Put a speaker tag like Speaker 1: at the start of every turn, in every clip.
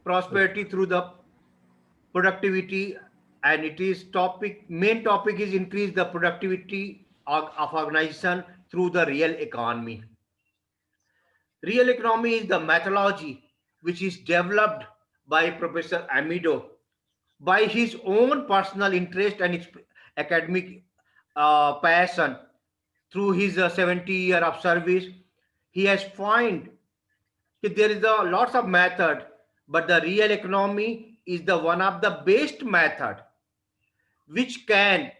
Speaker 1: prosperity through the productivity, and it is main topic is increase the productivity of organization through the real economy. Real economy is the methodology which is developed by Professor Amido by his own personal interest and academic passion. Through his 70 year of service, he has found that there is a lots of method, but the real economy is the one of the best method which can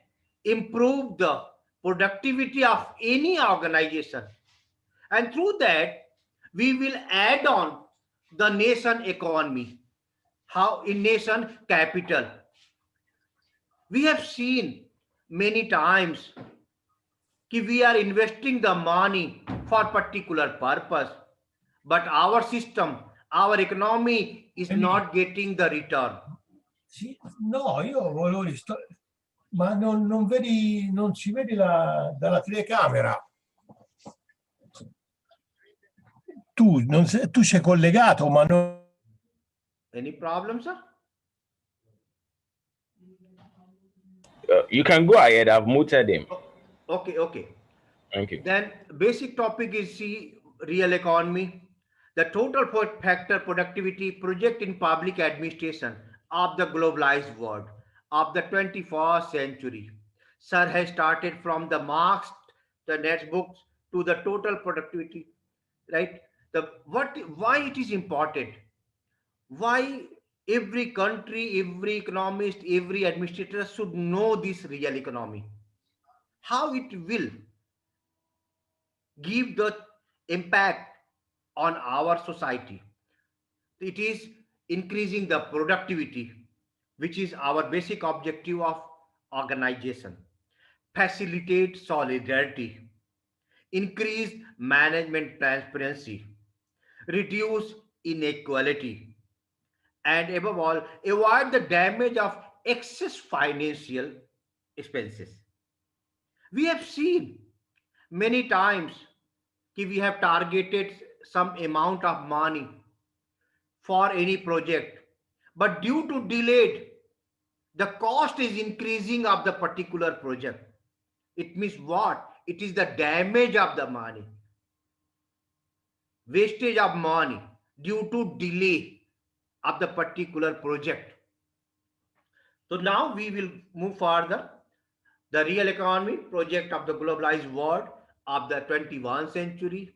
Speaker 1: improve the productivity of any organization, and through that we will add on the nation economy. How in nation capital, we have seen many times that we are investing the money for particular purpose, but our system, our economy is
Speaker 2: Emilio.
Speaker 1: not getting the return.
Speaker 2: Sì, no, io volevo ma non vedi, non si vede dalla telecamera. Tu sei collegato, ma non...
Speaker 1: Any problem, sir?
Speaker 3: You can go ahead. I've muted him.
Speaker 1: Okay.
Speaker 3: Thank you.
Speaker 1: Then basic topic is real economy. The total factor productivity project in public administration of the globalized world of the 21st century. Sir has started from the Marx, the next books to the total productivity, right? Why it is important? Why every country, every economist, every administrator should know this real economy? How it will give the impact on our society? It is increasing the productivity, which is our basic objective of organization. Facilitate solidarity, increase management transparency, reduce inequality, and above all, avoid the damage of excess financial expenses. We have seen many times that we have targeted some amount of money for any project, but due to delayed, the cost is increasing of the particular project. It means what? It is the damage of the money, wastage of money due to delay of the particular project. So now we will move further. The real economy project of the globalized world of the 21st century.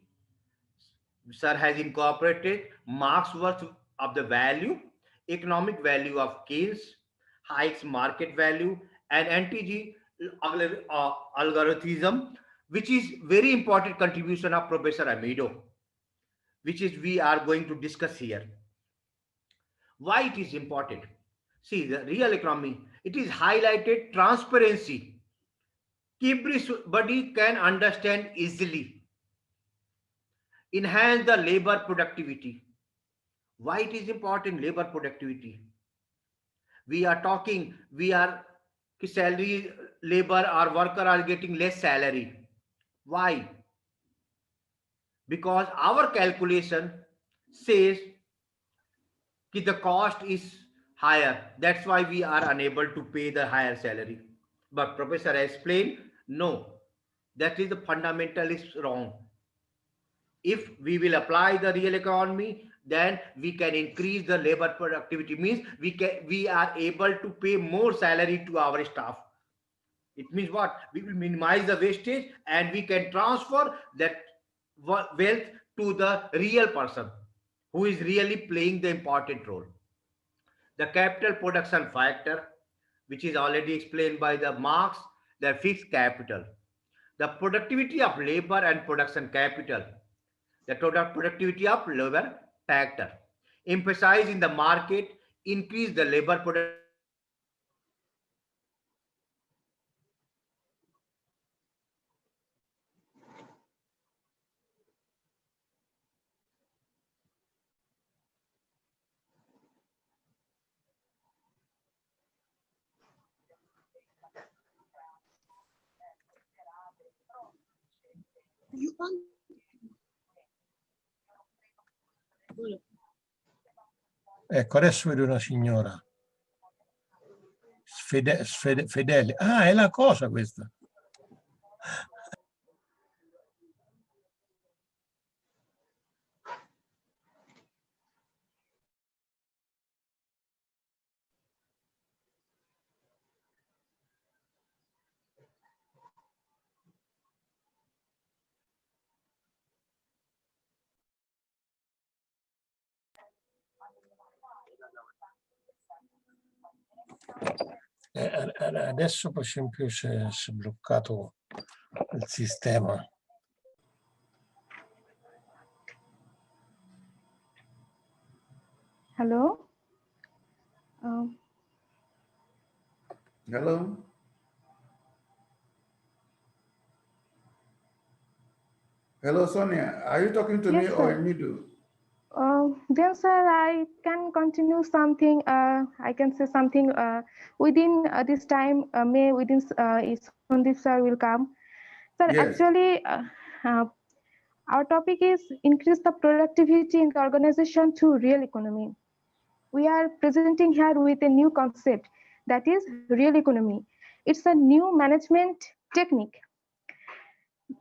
Speaker 1: Sir has incorporated Marx worth of the value, economic value of Keynes, Hayek's market value, and NTG algorithm, which is very important contribution of Professor Amido, which is we are going to discuss here. Why it is important? See, the real economy, it is highlighted transparency. Everybody can understand easily. Enhance the labor productivity. Why it is important, labor productivity? We are talking, salary, labor or worker are getting less salary. Why? Because our calculation says that the cost is higher. That's why we are unable to pay the higher salary. But Professor explained, no, that is the fundamentalist wrong. If we will apply the real economy, then we can increase the labor productivity. Means we are able to pay more salary to our staff. It means what? We will minimize the wastage and we can transfer that wealth to the real person who is really playing the important role. The capital production factor, which is already explained by the Marx, the fixed capital. The productivity of labor and production capital. The total productivity of labor factor. Emphasize in the market, increase the labor productivity.
Speaker 2: Ecco, adesso vedo una signora. Fedele. Ah, è la cosa questa. Adesso per esempio si è bloccato il sistema.
Speaker 4: Hello.
Speaker 5: Hello. Hello, Sonia. Are you talking to me
Speaker 4: Yes,
Speaker 5: or
Speaker 4: sir.
Speaker 5: Midu?
Speaker 4: Then, sir, I can continue something. I can say something within this time. May within Sandeep sir will come. Sir,
Speaker 5: Yes.
Speaker 4: actually, our topic is increase the productivity in the organization to real economy. We are presenting here with a new concept, that is real economy. It's a new management technique.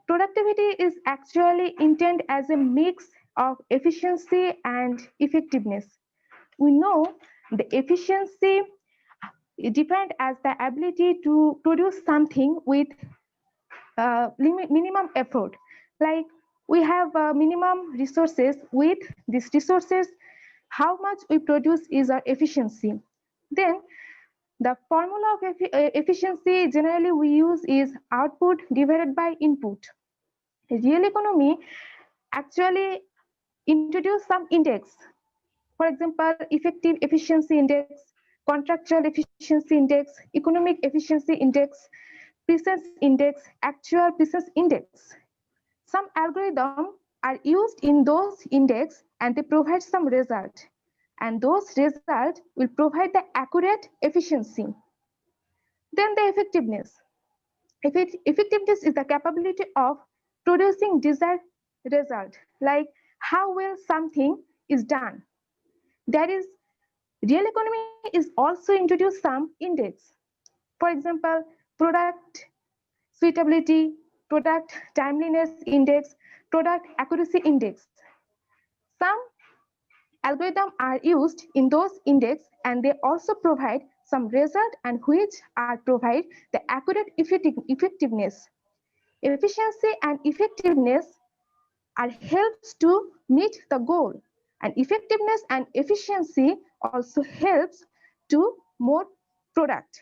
Speaker 4: Productivity is actually intended as a mix of efficiency and effectiveness. We know the efficiency defined as the ability to produce something with minimum effort. Like we have minimum resources. With these resources, how much we produce is our efficiency. Then the formula of efficiency generally we use is output divided by input. Real economy actually introduce some index. For example, effective efficiency index, contractual efficiency index, economic efficiency index, presence index, actual presence index. Some algorithms are used in those index and they provide some result. And those results will provide the accurate efficiency. Then the effectiveness. Effectiveness is the capability of producing desired result, like how well something is done. There is real economy is also introduced some index. For example, product suitability, product timeliness index, product accuracy index. Some algorithms are used in those index and they also provide some result and which are provide the accurate effectiveness. Efficiency and effectiveness are helps to meet the goal, and effectiveness and efficiency also helps to more product,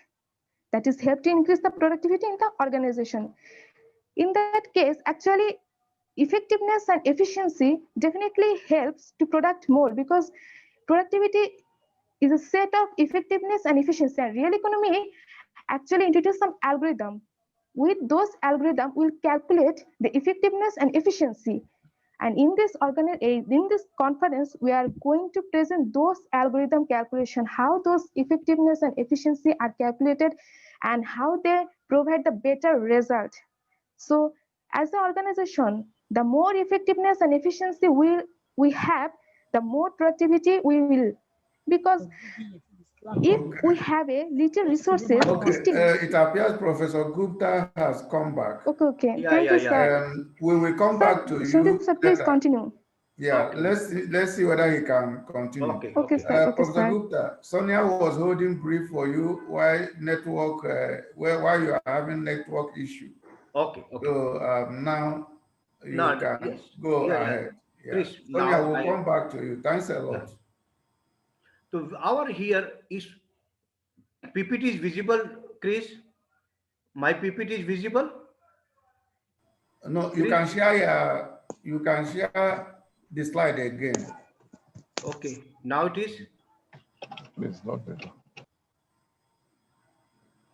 Speaker 4: that is help to increase the productivity in the organization. In that case, actually effectiveness and efficiency definitely helps to product more, because productivity is a set of effectiveness and efficiency, and real economy actually introduce some algorithm. With those algorithms will calculate the effectiveness and efficiency. And in this conference, we are going to present those algorithm calculation, how those effectiveness and efficiency are calculated and how they provide the better result. So as an organization, the more effectiveness and efficiency we have, the more productivity we will. Because if we have a little resources,
Speaker 5: Okay,
Speaker 4: still.
Speaker 5: it appears Professor Gupta has come back.
Speaker 4: Okay.
Speaker 1: Yeah,
Speaker 4: Thank
Speaker 1: yeah,
Speaker 4: you,
Speaker 1: yeah.
Speaker 4: sir.
Speaker 5: We will come
Speaker 4: Sir,
Speaker 5: back to
Speaker 4: Sandeep
Speaker 5: you
Speaker 4: sir, please
Speaker 5: later.
Speaker 4: continue.
Speaker 5: Yeah,
Speaker 1: Okay.
Speaker 5: let's see whether he can continue.
Speaker 1: Okay.
Speaker 4: Okay, sir. Okay,
Speaker 5: Professor
Speaker 4: sir.
Speaker 5: Gupta, Sonia was holding brief for you while while you are having network issue.
Speaker 1: Okay. Okay.
Speaker 5: So now you
Speaker 1: Now,
Speaker 5: can
Speaker 1: yes.
Speaker 5: go
Speaker 1: Yeah, yeah.
Speaker 5: ahead. Yeah.
Speaker 1: Please,
Speaker 5: Sonia,
Speaker 1: now
Speaker 5: we'll come back to you. Thanks a lot.
Speaker 1: So our here is PPT is visible, Chris. My PPT is visible.
Speaker 5: No, you can share the slide again.
Speaker 1: Okay. Now it is.
Speaker 6: It's not there.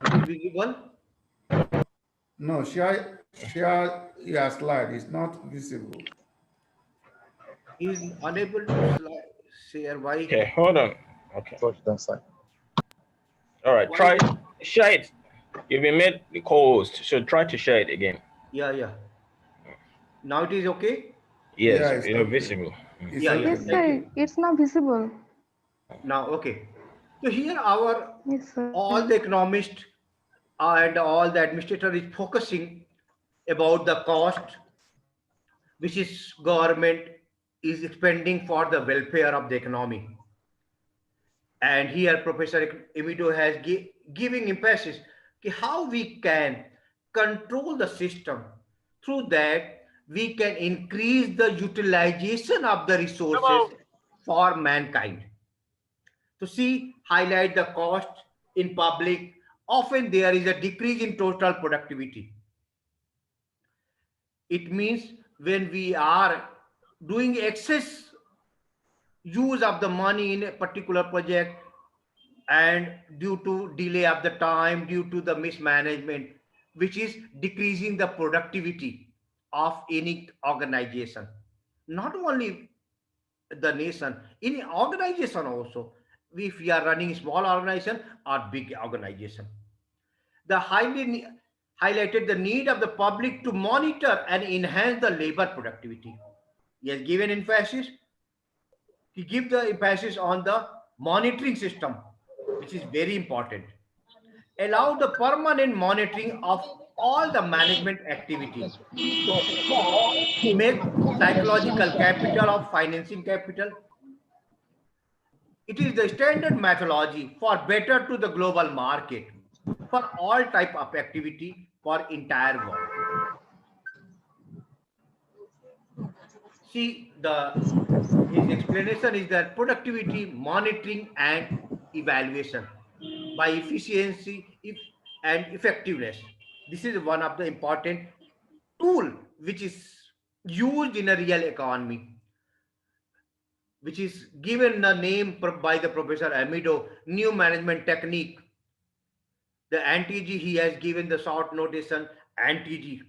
Speaker 1: It is visible.
Speaker 5: No, share your slide. It's not visible.
Speaker 1: Is unable to share. Why?
Speaker 3: Okay, hold on. Okay.
Speaker 6: Touch that side.
Speaker 3: All right,
Speaker 1: Why
Speaker 3: try
Speaker 1: that?
Speaker 3: share it. You've been made the co-host, so try to share it again.
Speaker 1: Yeah, yeah. Now it is okay.
Speaker 3: Yes,
Speaker 5: Yeah, it's
Speaker 3: you're
Speaker 5: okay.
Speaker 3: visible.
Speaker 5: It's
Speaker 1: Yeah,
Speaker 5: okay.
Speaker 1: yeah.
Speaker 4: Yes,
Speaker 1: Thank
Speaker 4: sir.
Speaker 1: you.
Speaker 4: It's not visible.
Speaker 1: Now, okay. So here our
Speaker 4: Yes, sir.
Speaker 1: all the economists and all the administrator is focusing about the cost which is government is spending for the welfare of the economy. And here Professor Emido has giving emphasis to how we can control the system. Through that, we can increase the utilization of the resources for mankind. To see, highlight the cost in public, often there is a decrease in total productivity. It means when we are doing excess use of the money in a particular project, and due to delay of the time, due to the mismanagement, which is decreasing the productivity of any organization, not only the nation, in organization also, if we are running small organization or big organization. The highlighted the need of the public to monitor and enhance the labor productivity. He has given emphasis, he gives the emphasis on the monitoring system, which is very important. Allow the permanent monitoring of all the management activity. Make psychological capital of financing capital. It is the standard methodology for better to the global market for all type of activity for entire world. See, his explanation is that productivity monitoring and evaluation by efficiency and effectiveness. This is one of the important tool which is used in a real economy, which is given the name by the Professor Amido, new management technique. The NTG, he has given the short notation NTG.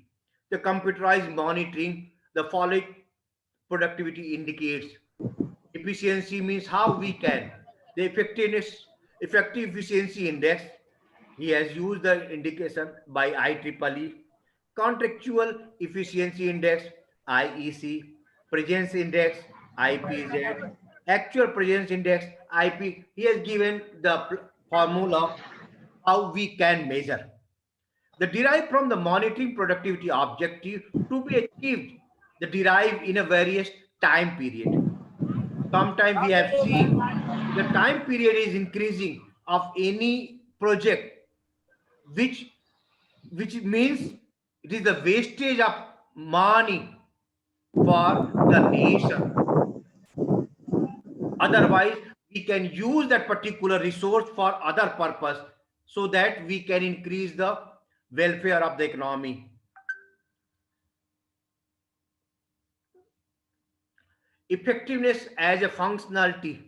Speaker 1: The computerized monitoring, the following productivity indicates. Efficiency means how we can. The effective efficiency index, he has used the indication by IEEE. Contractual efficiency index, IEC. Presence index, IPZ. Actual presence index, IP. He has given the formula how we can measure. The derive from the monitoring productivity objective to be achieved, the derive in a various time period. Sometimes we have seen the time period is increasing of any project, which means it is the wastage of money for the nation. Otherwise, we can use that particular resource for other purpose so that we can increase the welfare of the economy. Effectiveness as a functionality.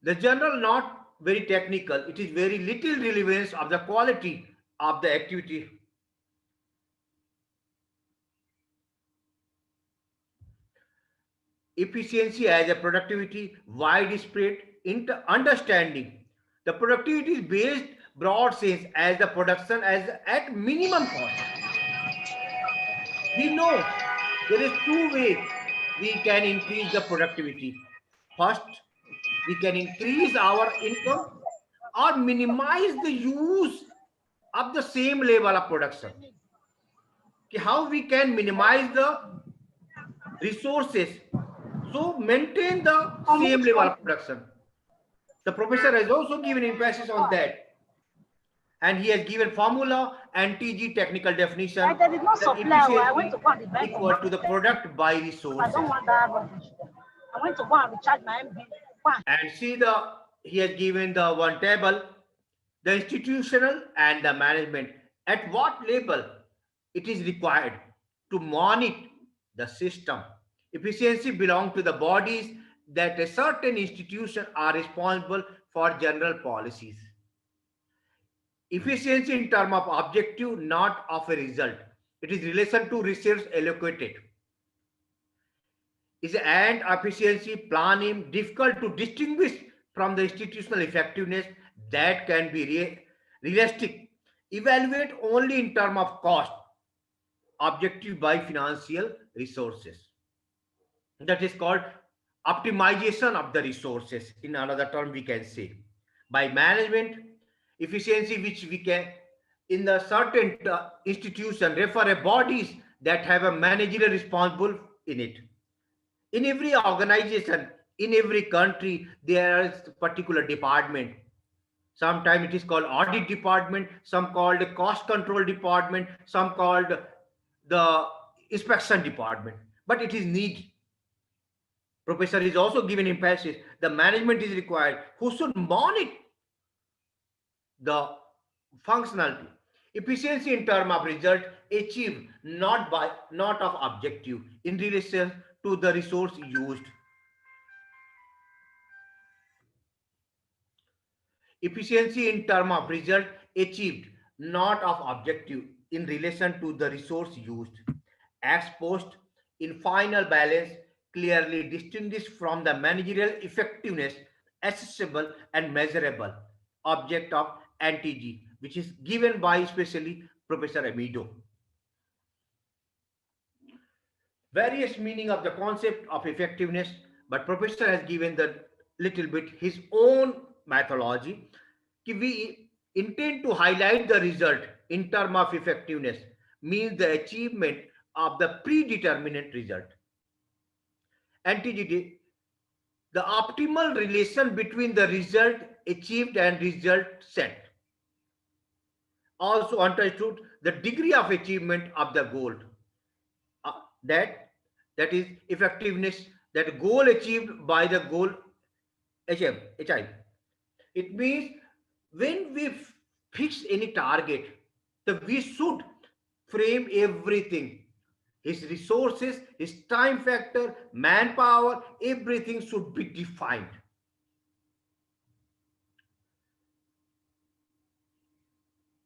Speaker 1: The general not very technical. It is very little relevance of the quality of the activity. Efficiency as a productivity, widespread understanding. The productivity is based broad sense as the production as at minimum cost. We know there is two ways we can increase the productivity. First, we can increase our income or minimize the use of the same level of production. How we can minimize the resources, so maintain the same level of production. The professor has also given emphasis on that. And he has given formula and TG technical definition.
Speaker 7: I did not supply. I went to go and buy
Speaker 1: equal to the product by resources.
Speaker 7: I don't want that rubbish. I went to go and recharge my MB.
Speaker 1: And see he has given the one table, the institutional and the management. At what level it is required to monitor the system. Efficiency belongs to the bodies that a certain institution are responsible for general policies. Efficiency in terms of objective, not of a result. It is relation to resource allocated. Is and efficiency planning difficult to distinguish from the institutional effectiveness that can be realistic. Evaluate only in terms of cost, objective by financial resources. That is called optimization of the resources, in another term we can say. By management efficiency, which we can in the certain institution refer a bodies that have a managerial responsible in it. In every organization, in every country, there is a particular department. Sometimes it is called audit department, some called cost control department, some called the inspection department, but it is need. Professor is also given emphasis. The management is required who should monitor the functionality. Efficiency in terms of result achieved not of objective in relation to the resource used. Efficiency in terms of result achieved not of objective in relation to the resource used. Ex post in final balance clearly distinguished from the managerial effectiveness accessible and measurable object of NTG, which is given by especially Professor Amido. Various meaning of the concept of effectiveness, but Professor has given the little bit his own methodology. We intend to highlight the result in terms of effectiveness means the achievement of the predetermined result. NTG, the optimal relation between the result achieved and result set. Also understood the degree of achievement of the goal. That is effectiveness, that goal achieved by the goal HI. It means when we fix any target, we should frame everything. His resources, his time factor, manpower, everything should be defined.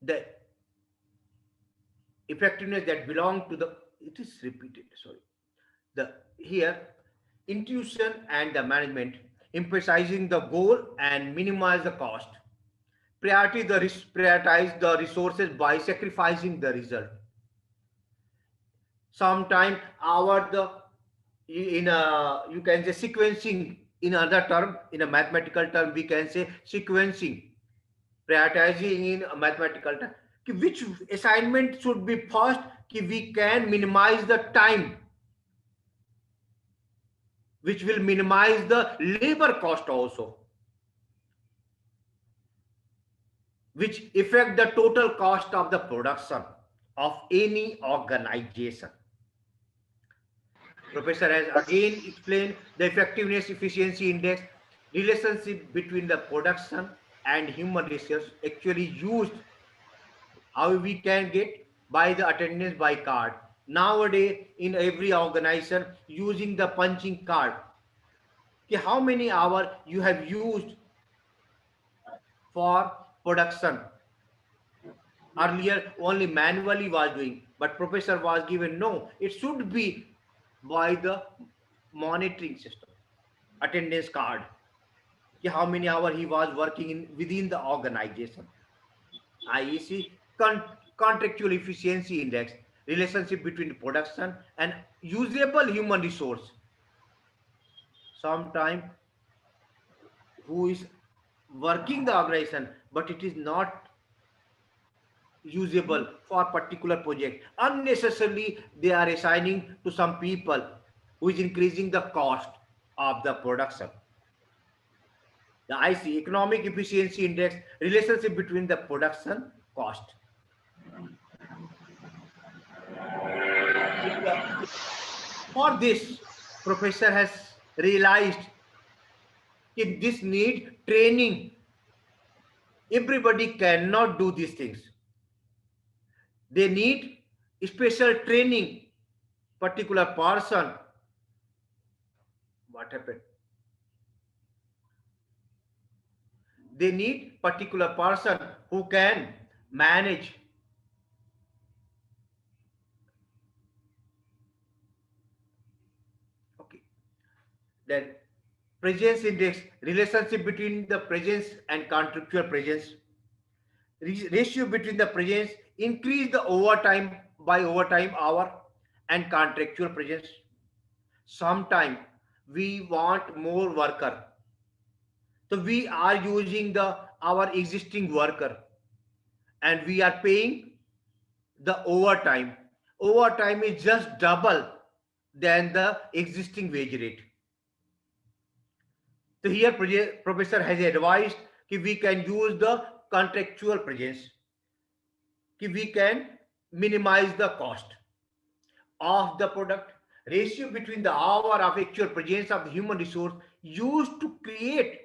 Speaker 1: The effectiveness that belong to the, it is repeated, sorry. Here, intuition and the management, emphasizing the goal and minimize the cost. Prioritize the resources by sacrificing the result. Sometimes you can say sequencing, in another term, in a mathematical term, we can say sequencing, prioritizing in a mathematical term. Which assignment should be first, we can minimize the time, which will minimize the labor cost also, which affect the total cost of the production of any organization. Professor has again explained the effectiveness efficiency index, relationship between the production and human resource actually used, how we can get by the attendance by card. Nowadays, in every organization, using the punching card. How many hours you have used for production? Earlier, only manually was doing, but Professor was given, no, it should be by the monitoring system, attendance card. How many hours he was working within the organization. IEC, contractual efficiency index, relationship between production and usable human resource. Sometimes who is working the organization, but it is not usable for particular project. Unnecessarily, they are assigning to some people who is increasing the cost of the production. The IC, economic efficiency index, relationship between the production cost. For this, Professor has realized that this need training. Everybody cannot do these things. They need special training. Particular person. What happened? They need particular person who can manage. Okay. Then presence index, relationship between the presence and contractual presence. Ratio between the presence, increase the overtime by overtime hour and contractual presence. Sometimes we want more worker. So we are using our existing worker and we are paying the overtime. Overtime is just double than the existing wage rate. So here professor has advised that we can use the contractual presence, that we can minimize the cost of the product. Ratio between the hour of actual presence of the human resource used to create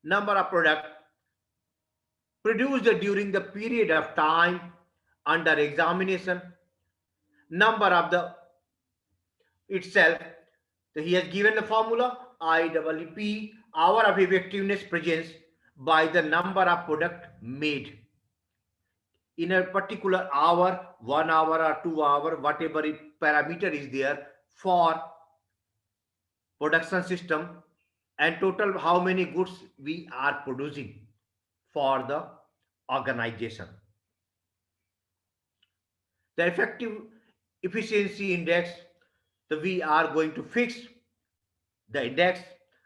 Speaker 1: number of product produced during the period of time under examination, number of the itself. So he has given the formula IEP, hour of effectiveness presence, by the number of product made in a particular hour, 1 hour or 2 hour, whatever parameter is there for production system, and total how many goods we are producing for the organization. The effective efficiency index, we are going to fix the index,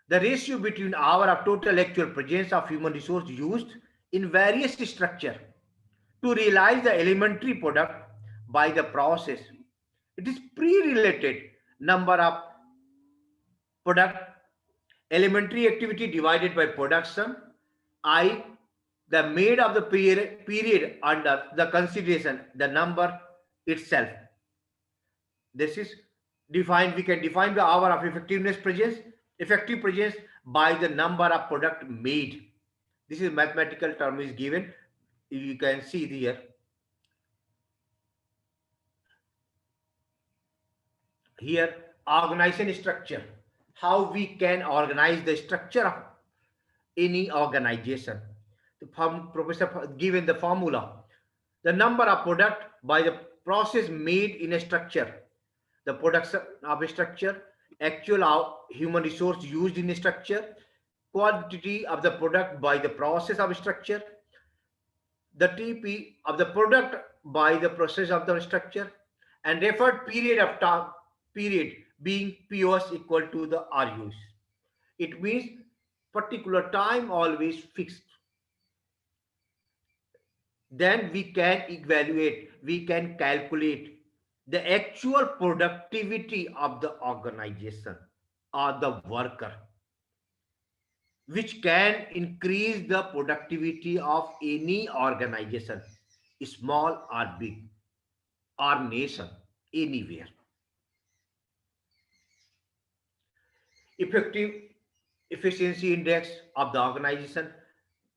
Speaker 1: the ratio between hour of total actual presence of human resource used in various structure to realize the elementary product by the process. It is pre-related number of product elementary activity divided by production, I, the made of the period under the consideration, the number itself. This is defined, we can define the hour of effective presence by the number of product made. This is mathematical term is given. You can see here. Here, organization structure. How we can organize the structure of any organization. The professor given the formula. The number of product by the process made in a structure. The production of a structure, actual human resource used in a structure, quantity of the product by the process of a structure, the TP of the product by the process of the structure, and referred period of time period being POS equal to the RUs. It means particular time always fixed. Then we can evaluate, we can calculate the actual productivity of the organization or the worker, which can increase the productivity of any organization, small or big, or nation, anywhere. Effective efficiency index of the organization.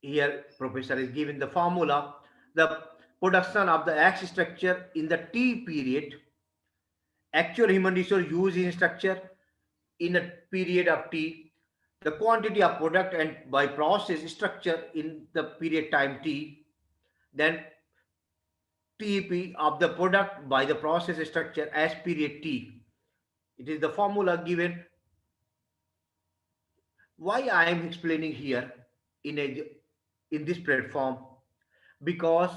Speaker 1: Here professor is given the formula. The production of the X structure in the T period, actual human resource used in structure in a period of T, the quantity of product and by process structure in the period time T, then TP of the product by the process structure as period T. It is the formula given. Why I am explaining here in this platform? Because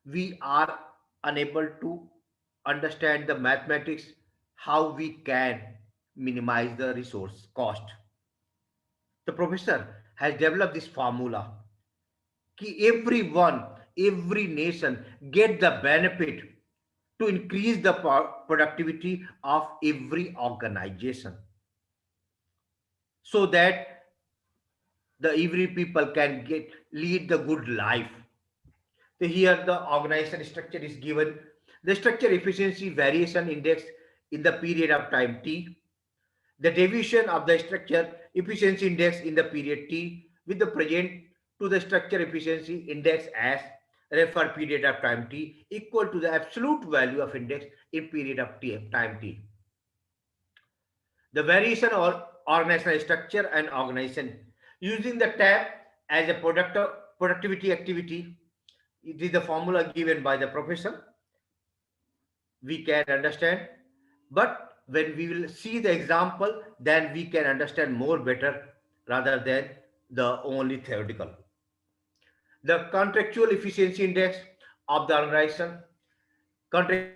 Speaker 1: we are unable to understand the mathematics, how we can minimize the resource cost. The professor has developed this formula. Everyone, every nation get the benefit to increase the productivity of every organization, so that the every people can lead the good life. So here the organization structure is given. The structure efficiency variation index in the period of time T. The division of the structure efficiency index in the period T with the present to the structure efficiency index as referred period of time T equal to the absolute value of index in period of time T. The variation or organizational structure and organization using the tab as a productivity activity. It is the formula given by the professor. We can understand, but when we will see the example, then we can understand more better rather than the only theoretical. The contractual efficiency index of the organization. Contract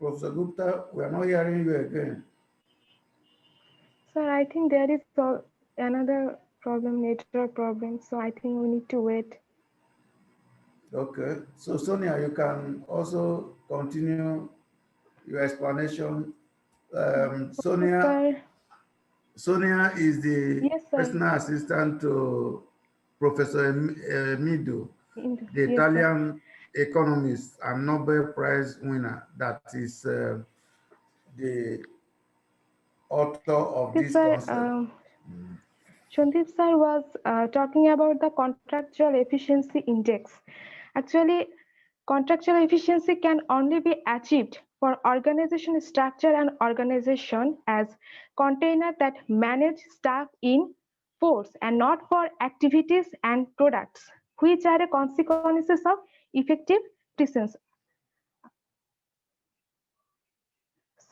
Speaker 5: Professor Gupta, we are not hearing you again.
Speaker 4: Sir, I think there is another problem, network problem. So I think we need to wait.
Speaker 5: Okay, so Sonia, you can also continue your explanation. Sonia is the
Speaker 4: Yes, sir.
Speaker 5: personal assistant to Professor Mido, the
Speaker 4: Yes,
Speaker 5: Italian economist and Nobel Prize winner that is the author of this
Speaker 4: sir.
Speaker 5: concept.
Speaker 4: Shantip sir was talking about the contractual efficiency index. Actually, contractual efficiency can only be achieved for organization structure and organization as container that manage staff in force and not for activities and products, which are the consequences of effective presence.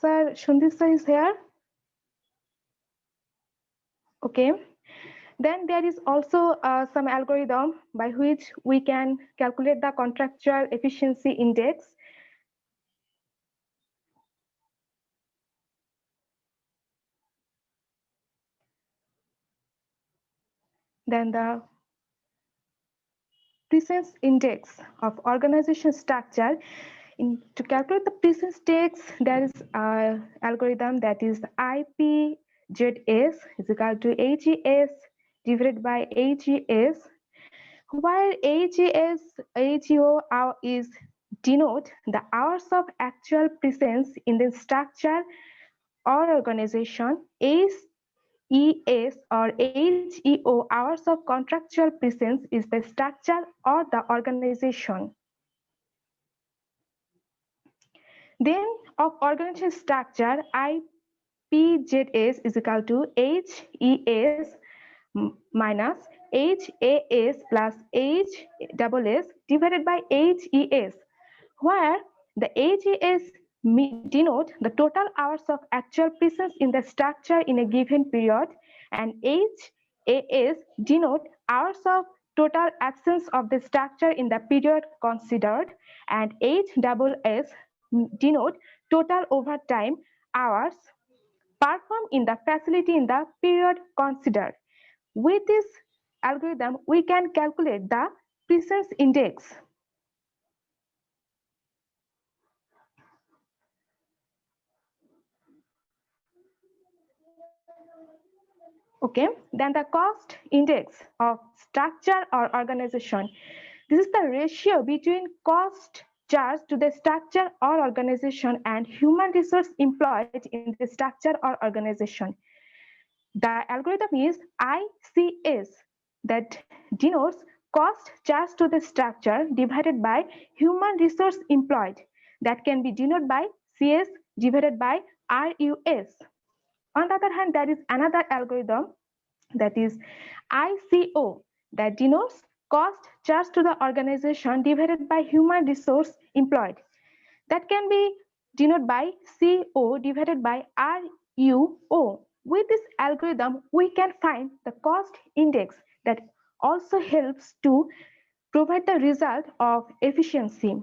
Speaker 4: Sir, Shantip sir is here. Okay. Then there is also some algorithm by which we can calculate the contractual efficiency index. Then the presence index of organization structure. To calculate the presence index, there is an algorithm that is IPZS is equal to AGS divided by AGS, where AGO is denote the hours of actual presence in the structure or organization. AES or HEO, hours of contractual presence, is the structure or the organization. Then of organization structure, IPZS is equal to HES minus HAS plus HSS divided by HES, where the HES denote the total hours of actual presence in the structure in a given period, and HAS denote hours of total absence of the structure in the period considered, and HSS denote total overtime hours performed in the facility in the period considered. With this algorithm, we can calculate the presence index. Okay, then the cost index of structure or organization. This is the ratio between cost charged to the structure or organization and human resource employed in the structure or organization. The algorithm is ICS, that denotes cost charged to the structure divided by human resource employed, that can be denoted by CS divided by RUS. On the other hand, there is another algorithm that is ICO, that denotes cost charged to the organization divided by human resource employed, that can be denoted by CO divided by RUO. With this algorithm, we can find the cost index that also helps to provide the result of efficiency.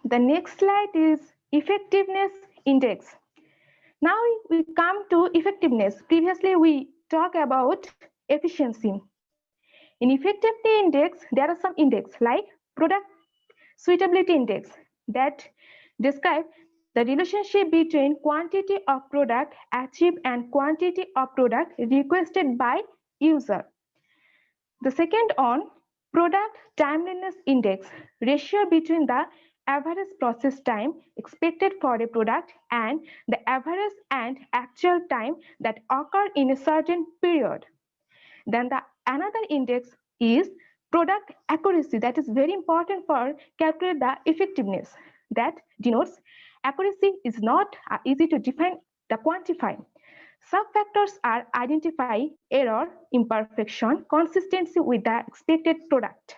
Speaker 4: The next slide is effectiveness index. Now we come to effectiveness. Previously, we talked about efficiency. In effectiveness index, there are some index like product suitability index that describe the relationship between quantity of product achieved and quantity of product requested by user. The second on product timeliness index, ratio between the average process time expected for a product and the average and actual time that occur in a certain period. Then another index is product accuracy, that is very important for calculate the effectiveness, that denotes accuracy is not easy to define the quantify. Sub-factors are identify error, imperfection, consistency with the expected product.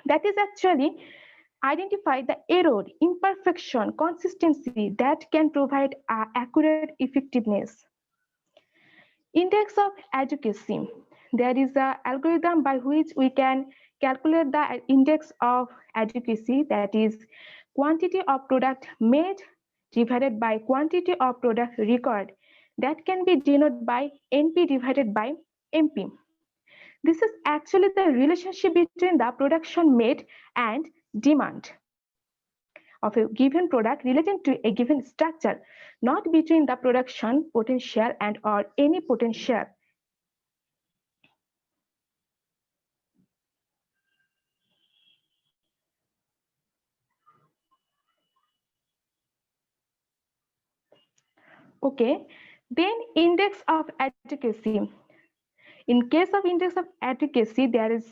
Speaker 4: That is actually identify the error, imperfection, consistency that can provide accurate effectiveness. Index of adequacy. There is an algorithm by which we can calculate the index of adequacy, that is quantity of product made divided by quantity of product required, that can be denoted by NP divided by MP. This is actually the relationship between the production made and demand of a given product relating to a given structure, not between the production potential and or any potential. Okay, then index of adequacy. In case of index of adequacy, there is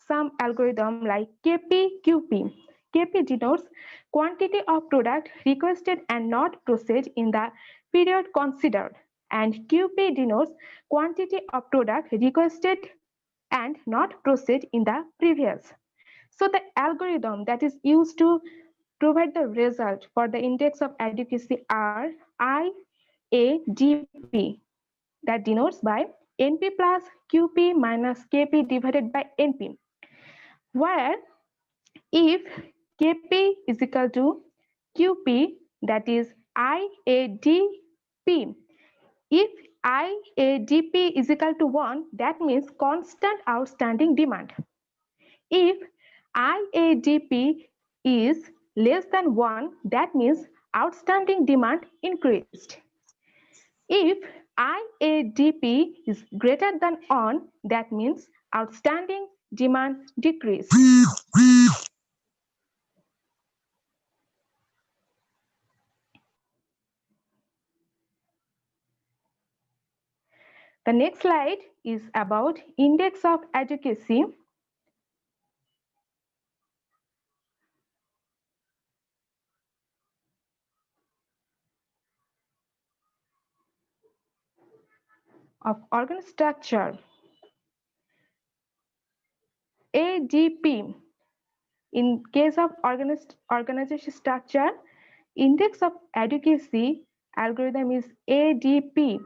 Speaker 4: some algorithm like KP-QP. KP denotes quantity of product requested and not processed in the period considered, and QP denotes quantity of product requested and not processed in the previous. So the algorithm that is used to provide the result for the index of adequacy are IADP, that denotes by NP plus QP minus KP divided by NP, where if KP is equal to QP, that is IADP. If IADP is equal to 1, that means constant outstanding demand. If IADP is less than 1, that means outstanding demand increased. If IADP is greater than 1, that means outstanding demand decreased. The next slide is about index of adequacy. Of organ structure. ADP. In case of organization structure, index of adequacy algorithm is ADP.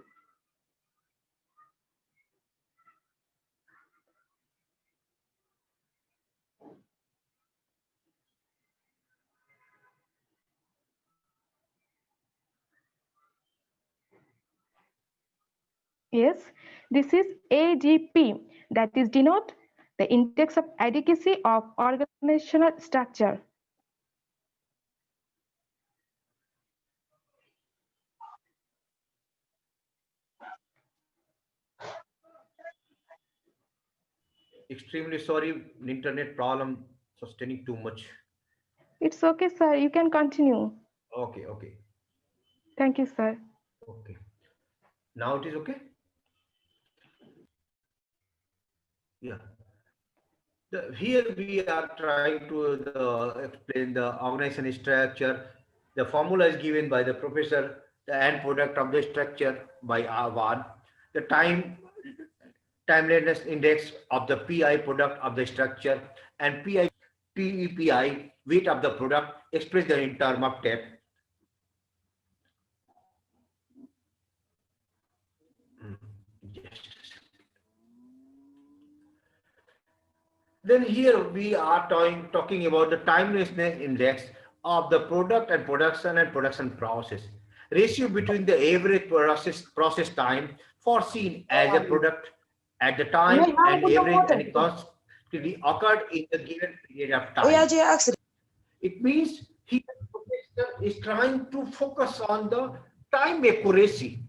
Speaker 4: Yes, this is ADP, that is denote the index of adequacy of organizational structure.
Speaker 1: Extremely sorry, internet problem sustaining too much.
Speaker 4: It's okay, sir. You can continue.
Speaker 1: Okay, okay,
Speaker 4: Thank you, sir.
Speaker 1: okay. Now it is okay? Yeah. Here we are trying to explain the organization structure. The formula is given by the professor, the end product of the structure by R1, the timeliness index of the PI product of the structure, and PEPI weight of the product expressed in term of TEP. Then here we are talking about the timeliness index of the product and production process. Ratio between the average process time foreseen as a product at the time and average and constantly occurred in the given period of time. It means here the professor is trying to focus on the time accuracy.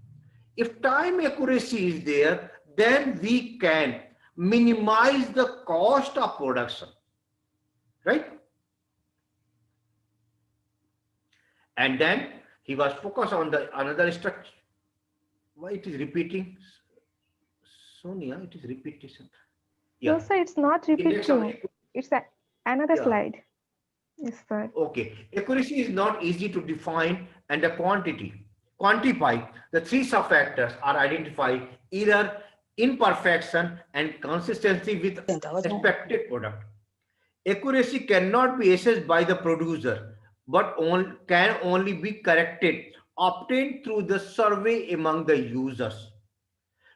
Speaker 1: If time accuracy is there, then we can minimize the cost of production, right? And then he was focused on the another structure. Why it is repeating? Sonia, it is repetition.
Speaker 4: No, sir, it's not repeating. It's another slide. Yes, sir.
Speaker 1: Okay. Accuracy is not easy to define, and the quantify. The three sub-factors are identified: error, imperfection, and consistency with expected product. Accuracy cannot be assessed by the producer, but can only be corrected, obtained through the survey among the users.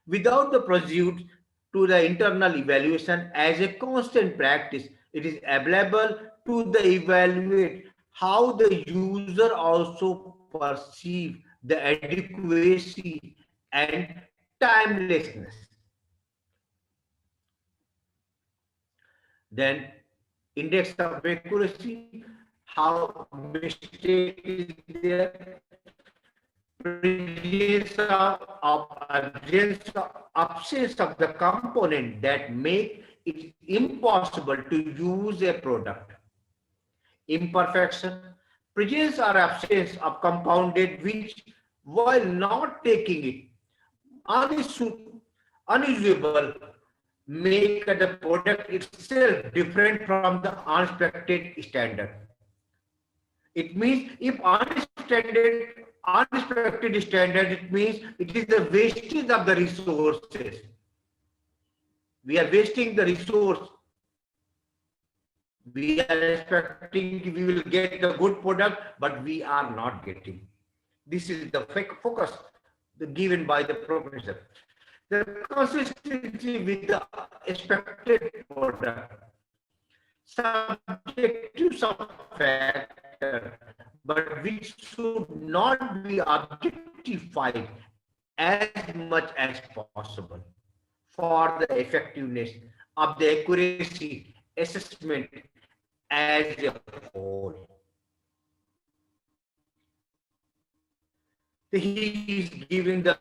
Speaker 1: Without the pursuit to the internal evaluation as a constant practice, it is available to the evaluate how the user also perceive the adequacy and timelessness. Then index of accuracy, how mistake is there, absence of the component that make it impossible to use a product. Imperfection, presence or absence of compounded which, while not taking it unusable, make the product itself different from the unexpected standard. It means if unexpected standard, it means it is the wastage of the resources. We are wasting the resource. We are expecting we will get the good product, but we are not getting. This is the focus given by the professor. The consistency with the expected product, subject to some factor, but which should not be objectified as much as possible for the effectiveness of the accuracy assessment as a whole. He is giving the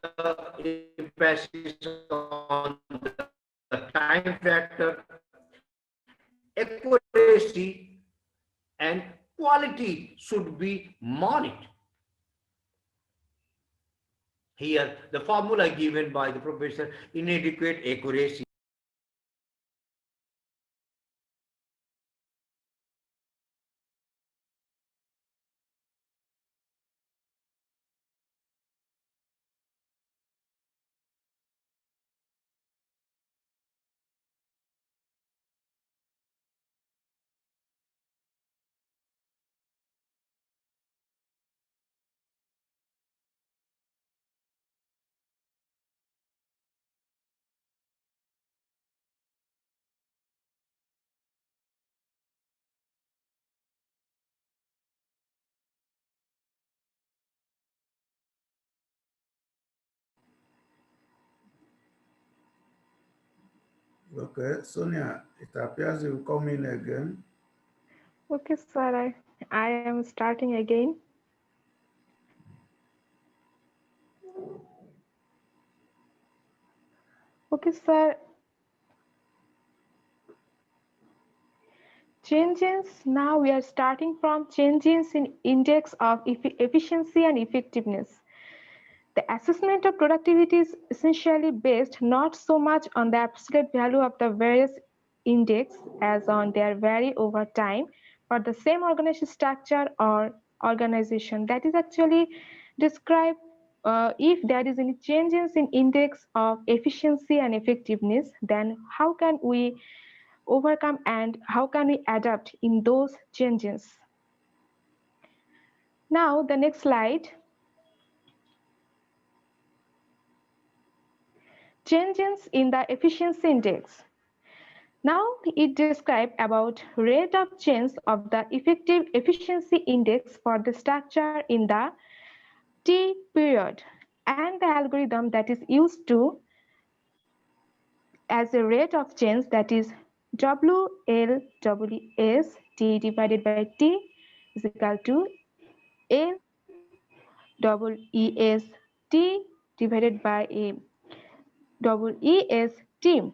Speaker 1: emphasis on the time factor, accuracy, and quality should be monitored. Here, the formula given by the professor, inadequate accuracy.
Speaker 5: Okay, Sonia, it appears you come in again.
Speaker 4: Okay, sir, I am starting again. Okay, sir. Changes. Now we are starting from changes in index of efficiency and effectiveness. The assessment of productivity is essentially based not so much on the absolute value of the various index as on their vary over time for the same organization structure or organization. That is actually described if there is any changes in index of efficiency and effectiveness, then how can we overcome and how can we adapt in those changes. Now the next slide. Changes in the efficiency index. Now it describes about rate of change of the effective efficiency index for the structure in the T period and the algorithm that is used to as a rate of change, that is WLWS T divided by T is equal to LEES T divided by a EES T.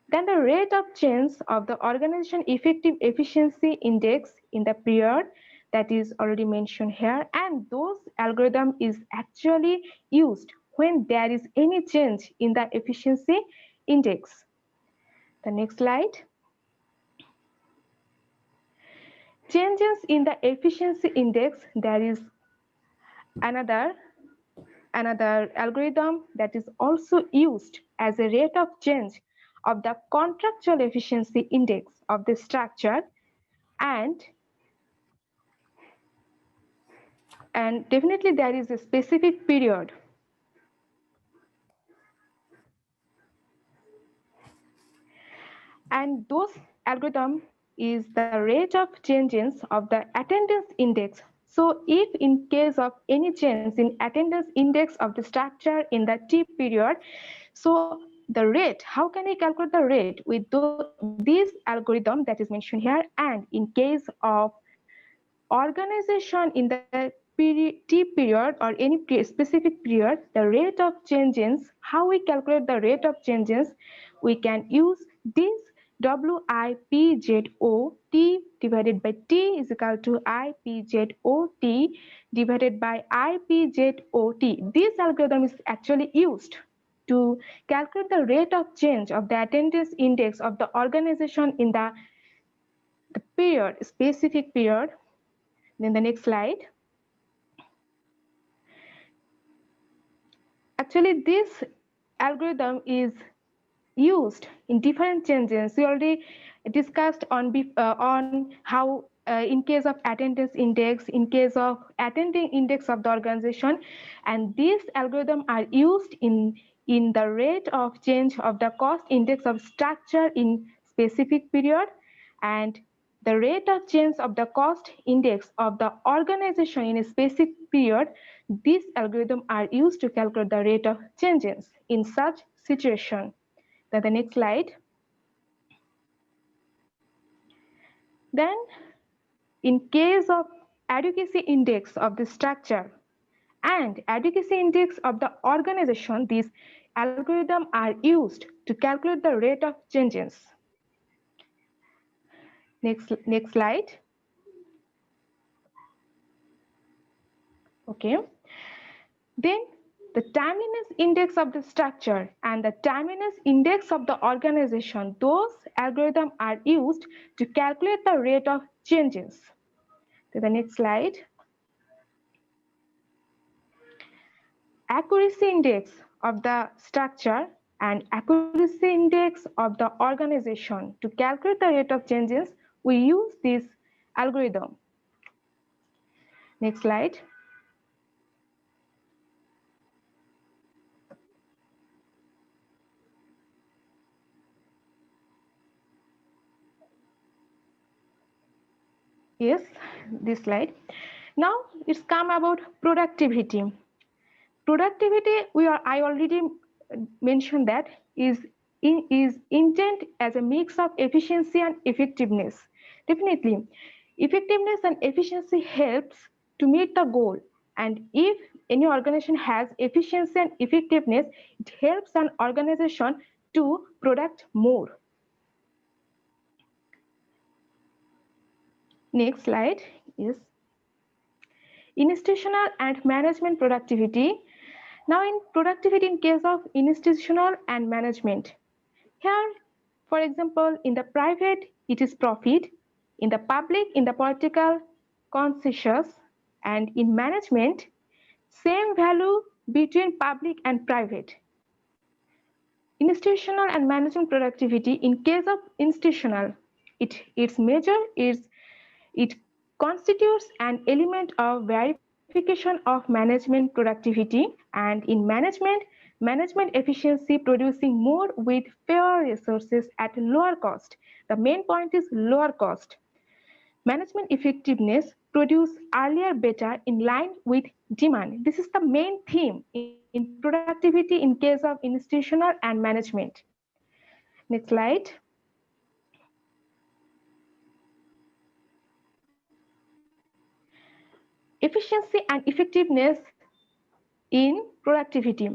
Speaker 4: Then the rate of change of the organization effective efficiency index in the period that is already mentioned here, and those algorithm is actually used when there is any change in the efficiency index. The next slide. Changes in the efficiency index, there is another algorithm that is also used as a rate of change of the contractual efficiency index of the structure, and definitely there is a specific period. And those algorithm is the rate of changes of the attendance index. So if in case of any change in attendance index of the structure in the T period, so the rate, how can we calculate the rate with this algorithm that is mentioned here? And in case of organization in the T period or any specific period, the rate of changes, how we calculate the rate of changes, we can use this WIPZO T divided by T is equal to IPZO T divided by IPZO T. This algorithm is actually used to calculate the rate of change of the attendance index of the organization in the period, specific period. Then the next slide. Actually, this algorithm is used in different changes. We already discussed on how in case of attendance index, in case of attending index of the organization, and these algorithms are used in the rate of change of the cost index of structure in specific period, and the rate of change of the cost index of the organization in a specific period. These algorithms are used to calculate the rate of changes in such situation. Then the next slide. Then in case of adequacy index of the structure and adequacy index of the organization, these algorithms are used to calculate the rate of changes. Next slide. Okay. Then the timeliness index of the structure and the timeliness index of the organization, those algorithms are used to calculate the rate of changes. To the next slide. Accuracy index of the structure and accuracy index of the organization. To calculate the rate of changes, we use this algorithm. Next slide. Yes, this slide. Now it's come about productivity. Productivity, I already mentioned that is intent as a mix of efficiency and effectiveness. Definitely, effectiveness and efficiency helps to meet the goal. And if any organization has efficiency and effectiveness, it helps an organization to produce more. Next slide is institutional and management productivity. Now in productivity in case of institutional and management. Here, for example, in the private, it is profit. In the public, in the political conscious, and in management, same value between public and private. Institutional and management productivity, in case of institutional, its measure is it constitutes an element of verification of management productivity, and in management efficiency producing more with fewer resources at lower cost. The main point is lower cost. Management effectiveness produce earlier better in line with demand. This is the main theme in productivity in case of institutional and management. Next slide. Efficiency and effectiveness in productivity.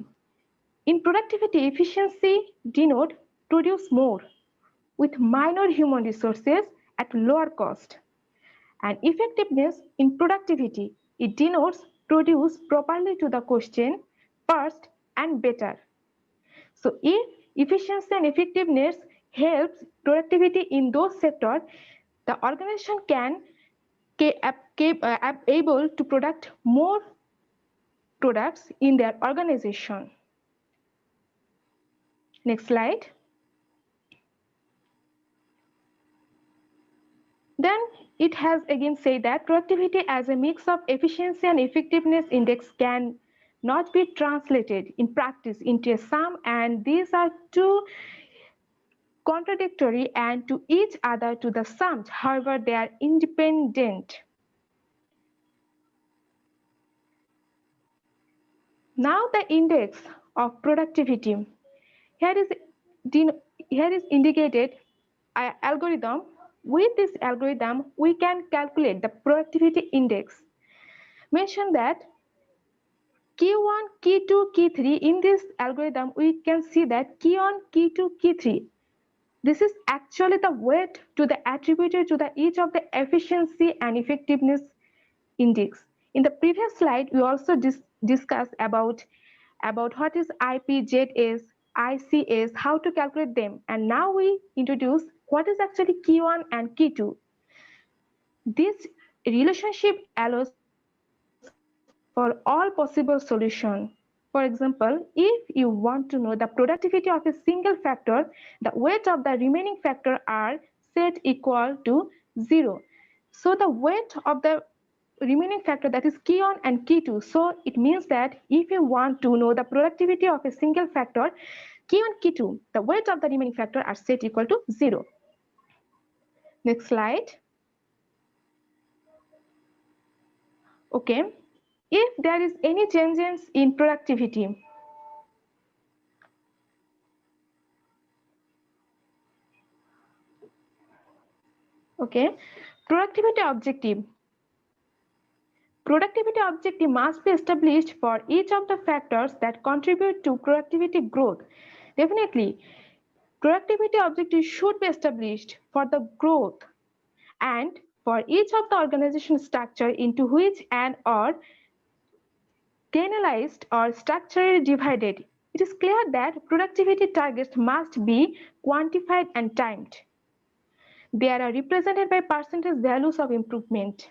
Speaker 4: In productivity, efficiency denote produce more with minor human resources at lower cost. And effectiveness in productivity, it denotes produce properly to the question, first and better. So if efficiency and effectiveness helps productivity in those sectors, the organization can able to produce more products in their organization. Next slide. Then it has again said that productivity as a mix of efficiency and effectiveness index can not be translated in practice into a sum, and these are two contradictory and to each other to the sums. However, they are independent. Now the index of productivity. Here is indicated an algorithm. With this algorithm, we can calculate the productivity index. Mention that Q1, Q2, Q3 in this algorithm, we can see that Q1, Q2, Q3. This is actually the weight to the attributed to the each of the efficiency and effectiveness index. In the previous slide, we also discussed about what is IPZS, ICS, how to calculate them, and now we introduce what is actually Q1 and Q2. This relationship allows for all possible solutions. For example, if you want to know the productivity of a single factor, the weight of the remaining factor are set equal to 0. So the weight of the remaining factor, that is Q1 and Q2. So it means that if you want to know the productivity of a single factor, Q1, Q2, the weight of the remaining factor are set equal to 0. Next slide. Okay. If there is any changes in productivity, okay, productivity objective. Productivity objective must be established for each of the factors that contribute to productivity growth. Definitely, productivity objective should be established for the growth and for each of the organization structure into which an or canalized or structurally divided. It is clear that productivity targets must be quantified and timed. They are represented by percentage values of improvement.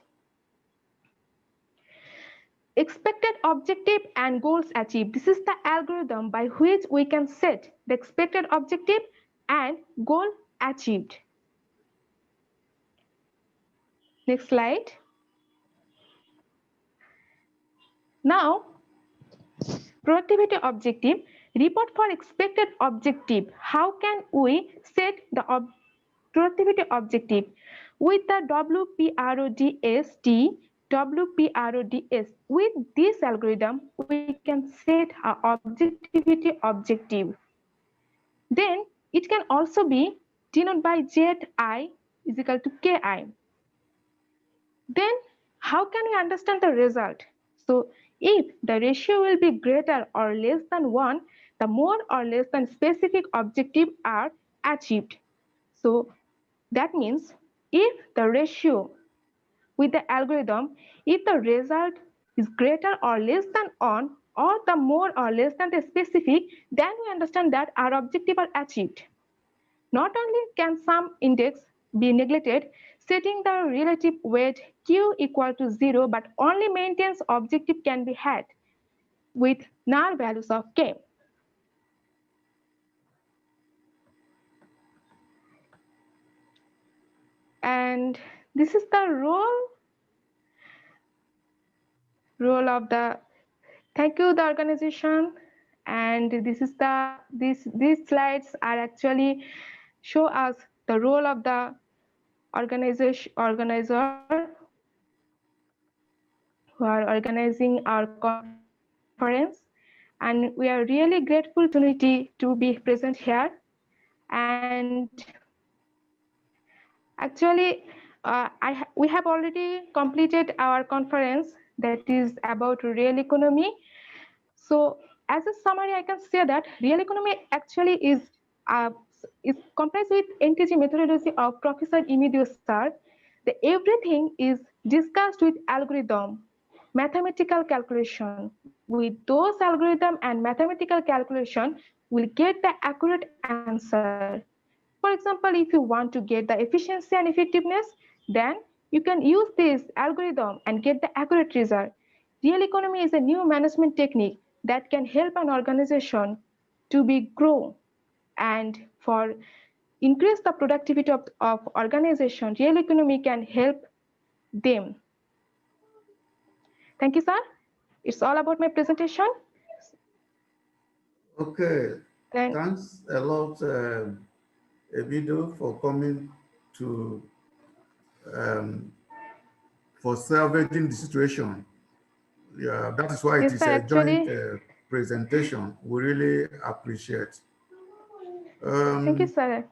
Speaker 4: Expected objective and goals achieved. This is the algorithm by which we can set the expected objective and goal achieved. Next slide. Now, productivity objective. Report for expected objective. How can we set the productivity objective? With the WPRODS, WPRODS. With this algorithm, we can set our objectivity objective. Then it can also be denoted by ZI is equal to KI. Then how can we understand the result? So if the ratio will be greater or less than 1, the more or less than specific objective are achieved. So that means if the ratio with the algorithm, if the result is greater or less than 1 or the more or less than the specific, then we understand that our objective are achieved. Not only can some index be neglected, setting the relative weight Q equal to 0, but only maintains objective can be had with null values of K. And this is the role of the, thank you the organization, and this is the these slides are actually show us the role of the organizer who are organizing our conference, and we are really grateful to be present here. And actually we have already completed our conference that is about real economy. So as a summary, I can say that real economy actually is comprised with NTG methodology of Professor Emidio Sir. Everything is discussed with algorithm, mathematical calculation. With those algorithm and mathematical calculation, we'll get the accurate answer. For example, if you want to get the efficiency and effectiveness, then you can use this algorithm and get the accurate result. Real economy is a new management technique that can help an organization to be grow and for increase the productivity of organization, real economy can help them. Thank you, sir. It's all about my presentation.
Speaker 5: Okay,
Speaker 4: Then,
Speaker 5: thanks a lot, Ebido, for coming to for salvaging the situation. Yeah, that is why it
Speaker 4: yes,
Speaker 5: is
Speaker 4: sir,
Speaker 5: a joint
Speaker 4: actually,
Speaker 5: presentation. We really appreciate.
Speaker 4: thank you, sir.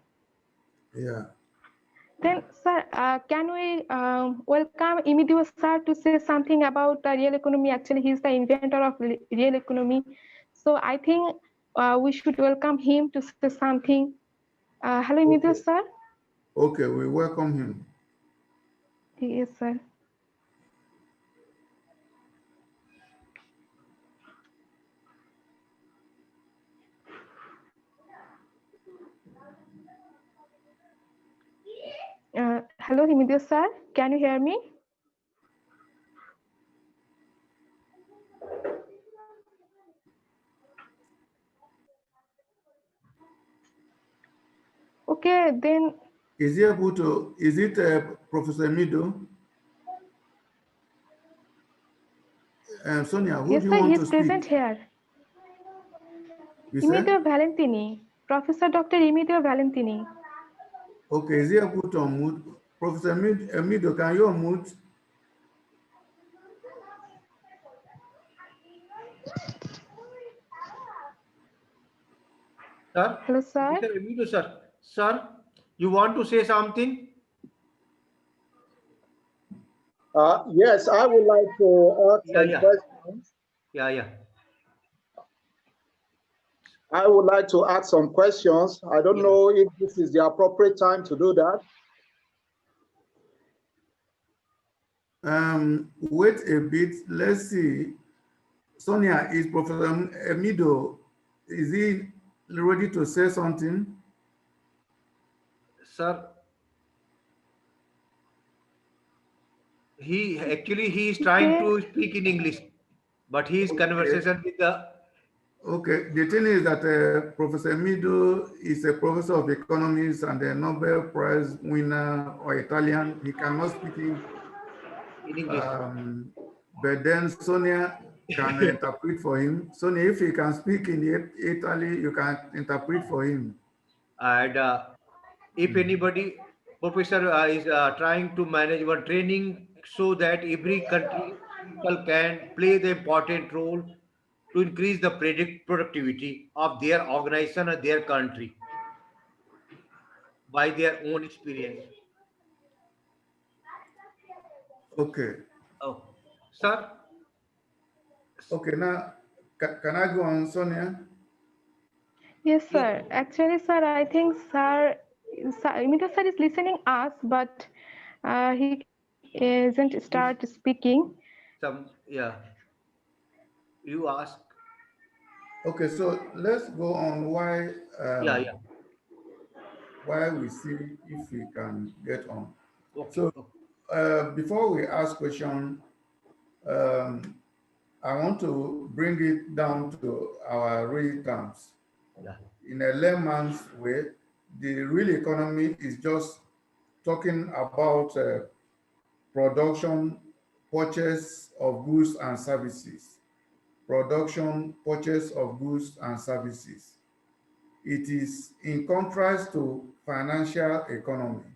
Speaker 5: Yeah.
Speaker 4: Then, sir, can we welcome Imidio sir to say something about the real economy? Actually, he's the inventor of real economy. So I think we should welcome him to say something. Hello, Imidio
Speaker 5: Okay.
Speaker 4: sir.
Speaker 5: Okay, we welcome him.
Speaker 4: Yes, sir. Hello, Imidio sir. Can you hear me? Okay, then.
Speaker 5: Is he able to, is it Professor Mido? Sonia, who
Speaker 4: Yes,
Speaker 5: do you
Speaker 4: sir,
Speaker 5: want
Speaker 4: he's
Speaker 5: to speak?
Speaker 4: present here.
Speaker 5: You said?
Speaker 4: Imidio Valentini, Professor Dr. Imidio Valentini.
Speaker 5: Okay, is he able to unmute? Professor Mido, can you unmute?
Speaker 1: Sir?
Speaker 4: Hello, sir.
Speaker 1: Mr. Emido, sir. Sir, you want to say something?
Speaker 8: Yes, I would like to ask some
Speaker 1: Yeah.
Speaker 8: questions.
Speaker 1: Yeah.
Speaker 8: I would like to ask some questions. I don't
Speaker 1: Yeah.
Speaker 8: know if this is the appropriate time to do that.
Speaker 5: Wait a bit, let's see. Sonia, is Professor Emido, is he ready to say something?
Speaker 1: Sir, he is trying to speak in English, but he is
Speaker 5: Okay.
Speaker 1: conversation with the.
Speaker 5: Okay, the thing is that Professor Mido is a professor of economics and a Nobel Prize winner or Italian. He cannot speak
Speaker 1: In English.
Speaker 5: but then Sonia can interpret for him. Sonia, if he can speak in Italy, you can interpret for him.
Speaker 1: And if anybody, professor is trying to manage one training so that every country people can play the important role to increase the productivity of their organization and their country by their own experience.
Speaker 5: Okay.
Speaker 1: Oh, sir.
Speaker 5: Okay, now, can I go on, Sonia?
Speaker 4: Yes,
Speaker 1: Yes.
Speaker 4: sir. Actually, sir, I think Imidio sir is listening us, but he isn't start speaking.
Speaker 1: Yeah. You ask.
Speaker 5: Okay, so let's go on why
Speaker 1: Yeah.
Speaker 5: why we see if we can get on.
Speaker 1: Okay.
Speaker 5: So before we ask question, I want to bring it down to our real terms.
Speaker 1: Yeah.
Speaker 5: In a layman's way, the real economy is just talking about production, purchase of goods and services. Production, purchase of goods and services. It is in contrast to financial economy,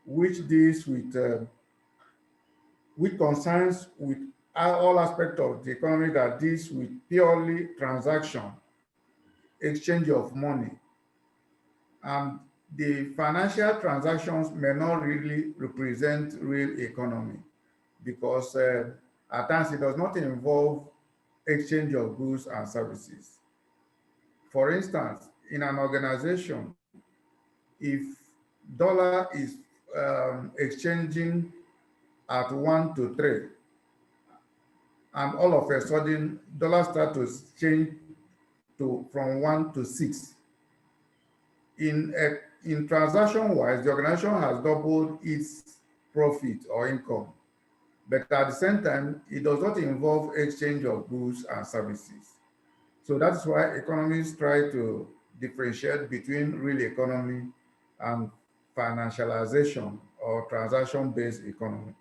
Speaker 5: which deals with, which concerns with all aspects of the economy that deals with purely transaction, exchange of money. And the financial transactions may not really represent real economy because at times it does not involve exchange of goods and services. For instance, in an organization, if dollar is exchanging at 1 to 3, and all of a sudden dollar start to change to from 1 to 6. In transaction wise, the organization has doubled its profit or income, but at the same time, it does not involve exchange of goods and services. So that's why economists try to differentiate between real economy and financialization or transaction-based economy.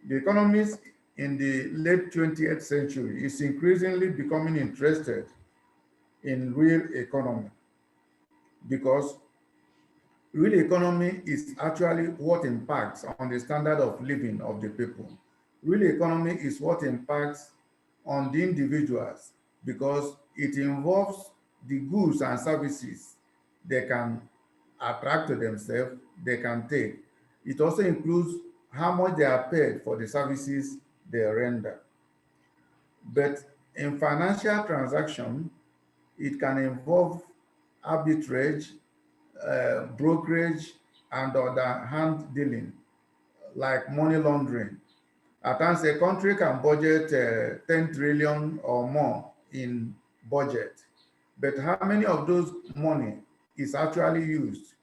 Speaker 5: The economists in the late 20th century is increasingly becoming interested in real economy because real economy is actually what impacts on the standard of living of the people. Real economy is what impacts on the individuals because it involves the goods and services they can attract to themselves, they can take. It also includes how much they are paid for the services they render. But in financial transaction, it can involve arbitrage, brokerage, and other hand dealing, like money laundering. At times, a country can budget 10 trillion or more in budget, but how many of those money is actually used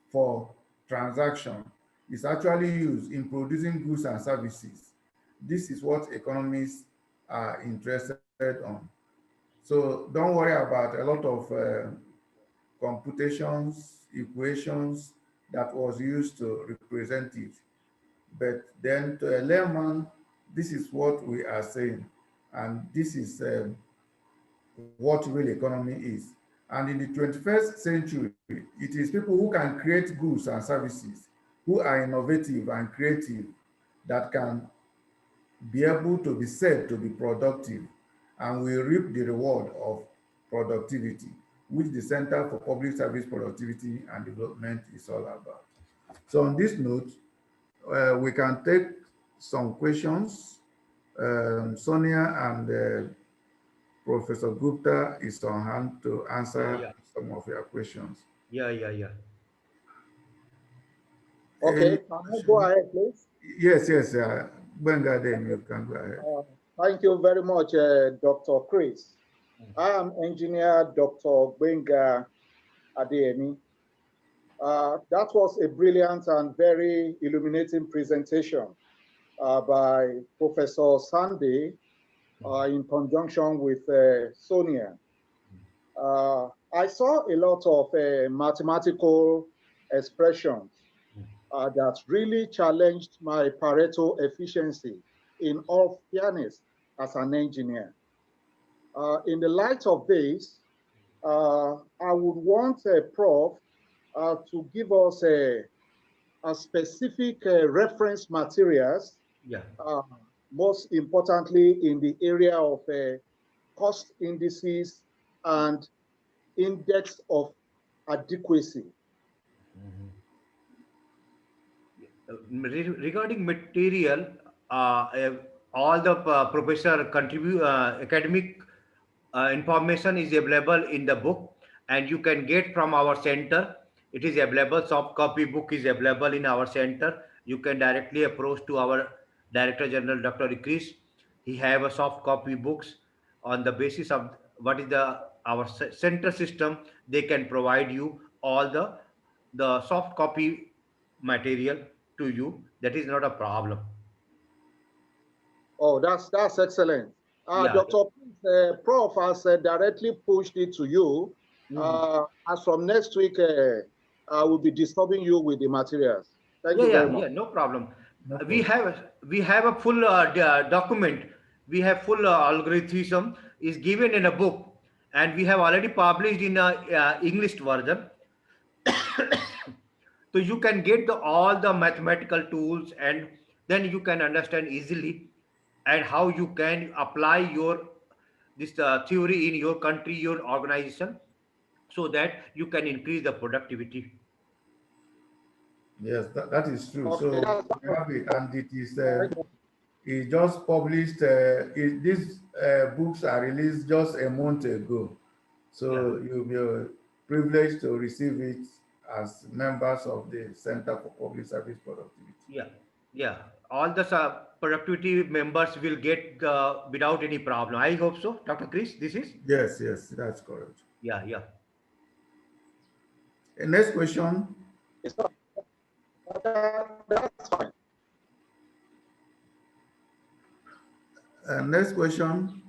Speaker 5: for transaction, is actually used in producing goods and services? This is what economists are interested on. So don't worry about a lot of computations, equations that was used to represent it. But then to a layman, this is what we are saying. And this is what real economy is. And in the 21st century, it is people who can create goods and services, who are innovative and creative, that can be able to be said to be productive, and we reap the reward of productivity, which the Center for Public Service Productivity and Development is all about. So on this note, we can take some questions. Sonia and Professor Gupta is on hand to answer some of your questions.
Speaker 1: Yeah.
Speaker 8: Okay, can I go ahead, please?
Speaker 5: Yes. Benga, you can go ahead.
Speaker 8: Thank you very much, Dr. Chris. I am engineer Dr. Benga Adeyemi. That was a brilliant and very illuminating presentation by Professor Sandy in conjunction with Sonia. I saw a lot of mathematical expressions that really challenged my Pareto efficiency in all fairness as an engineer. In the light of this, I would want Prof to give us a specific reference materials, most importantly in the area of cost indices and index of adequacy.
Speaker 1: Regarding material, all the professor academic information is available in the book, and you can get from our center. It is available. Soft copy book is available in our center. You can directly approach to our Director General, Dr. Chris. He have a soft copy books on the basis of what is our center system. They can provide you all the soft copy material to you. That is not a problem.
Speaker 8: Oh, that's excellent. Dr. Prof has directly pushed it to you. As from next week, I will be disturbing you with the materials. Thank you very much.
Speaker 1: Yeah, no problem.
Speaker 5: No
Speaker 1: We have a full document. We have full algorithm is given in a book, and we have already published in a English version. So you can get all the mathematical tools, and then you can understand easily and how you can apply this theory in your country, your organization, so that you can increase the productivity.
Speaker 5: Yes, that is true.
Speaker 8: Okay,
Speaker 5: So we have it, and it is just published. These books are released just a month ago, so you'll be privileged to receive it as members of the Center for Public Service Productivity.
Speaker 1: Yeah. All the productivity members will get without any problem. I hope so, Dr. Chris. This is
Speaker 5: Yes, that's correct.
Speaker 1: Yeah.
Speaker 5: Next question.
Speaker 8: That's fine.
Speaker 5: Next question.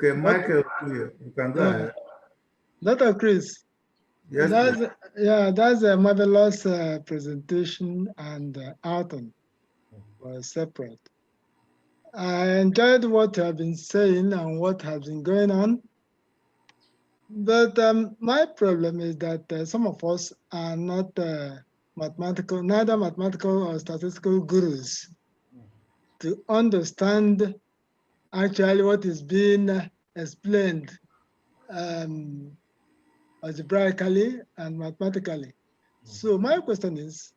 Speaker 5: Okay, Michael, you can go ahead.
Speaker 9: Dr. Chris,
Speaker 5: Yes, please.
Speaker 9: that's a marvelous presentation, and Alton was separate. I enjoyed what you have been saying and what has been going on. But my problem is that some of us are not neither mathematical or statistical gurus to understand actually what is being explained algebraically and mathematically. So my question is,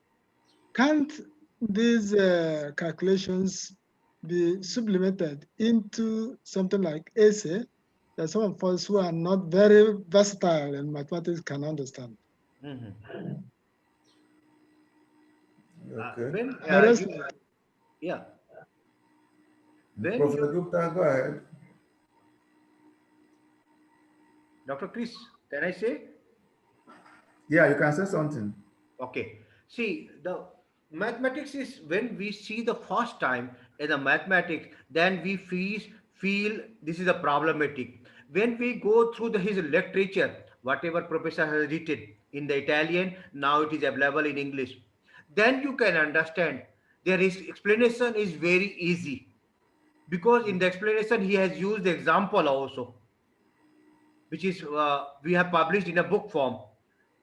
Speaker 9: can't these calculations be sublimated into something like essay that some of us who are not very versatile in mathematics can understand?
Speaker 5: Okay.
Speaker 1: When, yeah. When
Speaker 5: Professor
Speaker 1: you,
Speaker 5: Gupta, go ahead.
Speaker 1: Dr. Chris, can I say?
Speaker 5: Yeah, you can say something.
Speaker 1: Okay. See, the mathematics is when we see the first time in the mathematics, then we feel this is a problematic. When we go through his literature, whatever professor has written in the Italian, now it is available in English. Then you can understand their explanation is very easy, because in the explanation he has used the example also, which is we have published in a book form.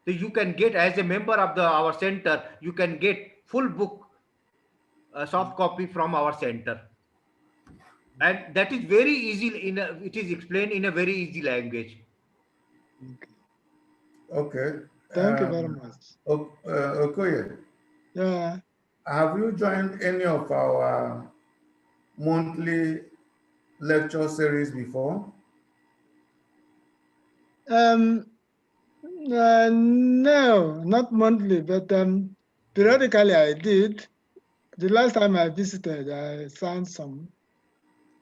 Speaker 1: So you can get, as a member of our center, you can get full book soft copy from our center, and that is very easy. It is explained in a very easy language.
Speaker 5: Okay.
Speaker 9: Thank you very much.
Speaker 5: Okoye,
Speaker 9: Yeah.
Speaker 5: have you joined any of our monthly lecture series before?
Speaker 9: No, not monthly, but periodically I did. The last time I visited, I signed some.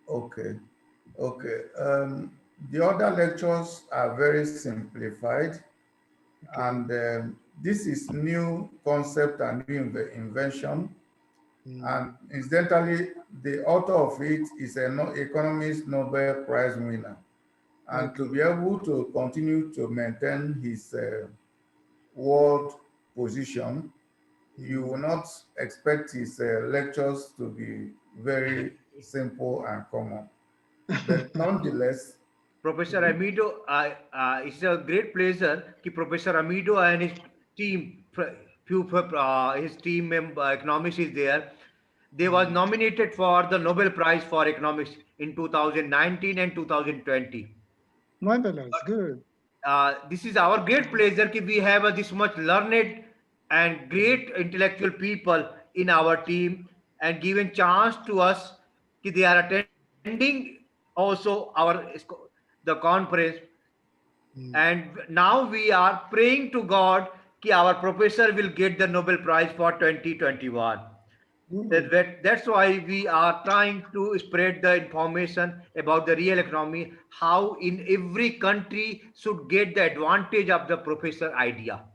Speaker 5: Okay. Okay. The other lectures are very simplified, and this is new concept and new invention. And incidentally, the author of it is an economist Nobel Prize winner. And to be able to continue to maintain his world position, you will not expect his lectures to be very simple and common. But nonetheless,
Speaker 1: Professor Amido, it's a great pleasure that Professor Amido and his team, his team member economics is there. They was nominated for the Nobel Prize for Economics in 2019 and 2020.
Speaker 9: Marvelous, good.
Speaker 1: This is our great pleasure that we have this much learned and great intellectual people in our team, and given chance to us that they are attending also the conference. And now we are praying to God that our professor will get the Nobel Prize for 2021. That's why we are trying to spread the information about the real economy, how in every country should get the advantage of the professor idea.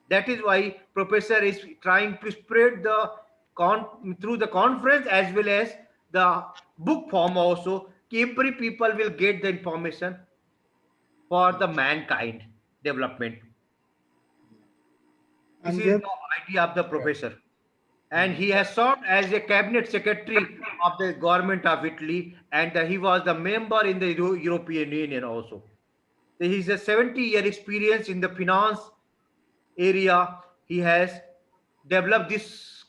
Speaker 1: That is why professor is trying to spread the through the conference as well as the book form also. Every people will get the information for the mankind development. This is the idea of the professor. And he has served as a cabinet secretary of the government of Italy, and he was the member in the European Union also. So he's a 70-year experience in the finance area. He has developed this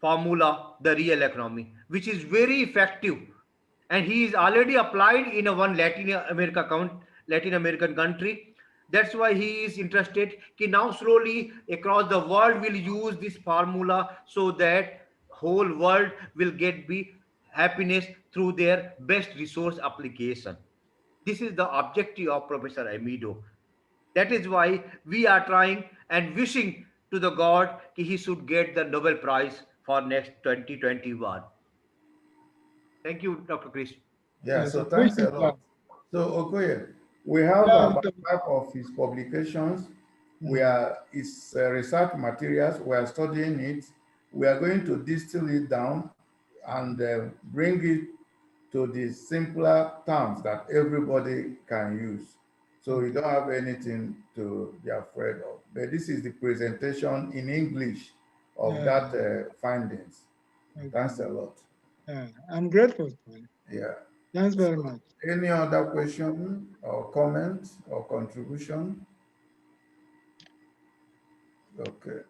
Speaker 1: formula, the real economy, which is very effective, and he is already applied in one Latin American country. That's why he is interested. Now slowly across the world will use this formula, so that whole world will get be happiness through their best resource application. This is the objective of Professor Amido. That is why we are trying and wishing to the God that he should get the Nobel Prize for next 2021. Thank you, Dr. Chris.
Speaker 5: yeah, so thanks a lot. So Okoye, we have about 5 of his publications. His research materials. We are studying it. We are going to distill it down and bring it to the simpler terms that everybody can use. So you don't have anything to be afraid of. But this is the presentation in English of that findings.
Speaker 9: Okay.
Speaker 5: Thanks a lot.
Speaker 9: I'm grateful for it.
Speaker 5: Yeah.
Speaker 9: Thanks very much.
Speaker 5: Any other question or comment or contribution? Okay.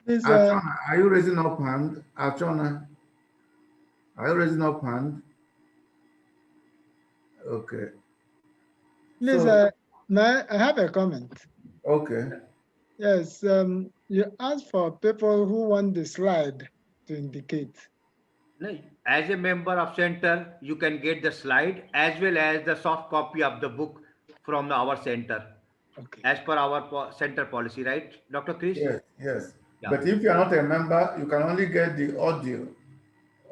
Speaker 9: Please,
Speaker 5: Achona, are you raising up hand? Achona, are you raising up hand? Okay.
Speaker 9: please,
Speaker 5: So,
Speaker 9: I have a comment.
Speaker 5: okay.
Speaker 9: Yes, you asked for people who want the slide to indicate.
Speaker 1: No, as a member of center, you can get the slide as well as the soft copy of the book from our center,
Speaker 9: Okay.
Speaker 1: as per our center policy, right, Dr. Chris?
Speaker 5: Yes, yes.
Speaker 1: Yeah.
Speaker 5: But if you're not a member, you can only get the audio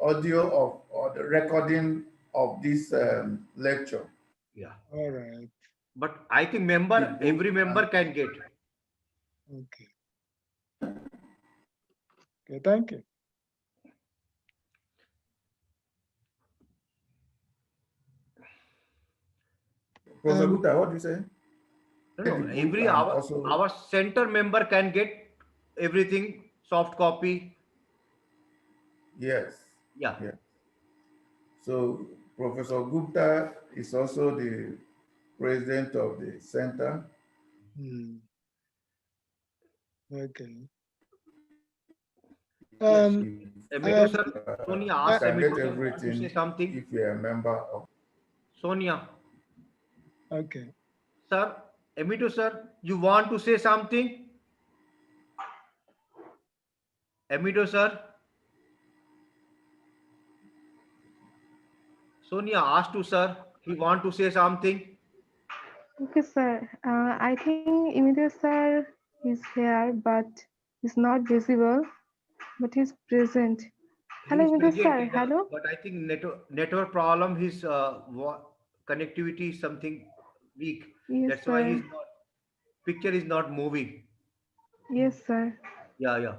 Speaker 5: of or the recording of this lecture.
Speaker 1: Yeah.
Speaker 9: All right.
Speaker 1: But I think member, every member can get.
Speaker 9: Okay. Okay, thank you.
Speaker 5: Professor Gupta, what do you say?
Speaker 1: No, every our center member can get everything soft copy.
Speaker 5: Yes.
Speaker 1: Yeah.
Speaker 5: Yeah. So Professor Gupta is also the president of the center.
Speaker 9: Okay.
Speaker 1: Sir, Sonia asked
Speaker 5: can get
Speaker 1: to
Speaker 5: everything
Speaker 1: say something.
Speaker 5: if you're a member of.
Speaker 1: Sonia.
Speaker 9: Okay.
Speaker 1: Sir, Emito sir, you want to say something? Emito sir. Sonia asked to sir, he want to say something.
Speaker 4: Okay, sir. I think Emito sir is here, but is not visible, but he's present. Hello, Emito sir. Hello.
Speaker 1: But I think network problem. His connectivity is something weak.
Speaker 4: Yes,
Speaker 1: That's
Speaker 4: sir.
Speaker 1: why his picture is not moving.
Speaker 4: Yes, sir.
Speaker 1: Yeah, yeah.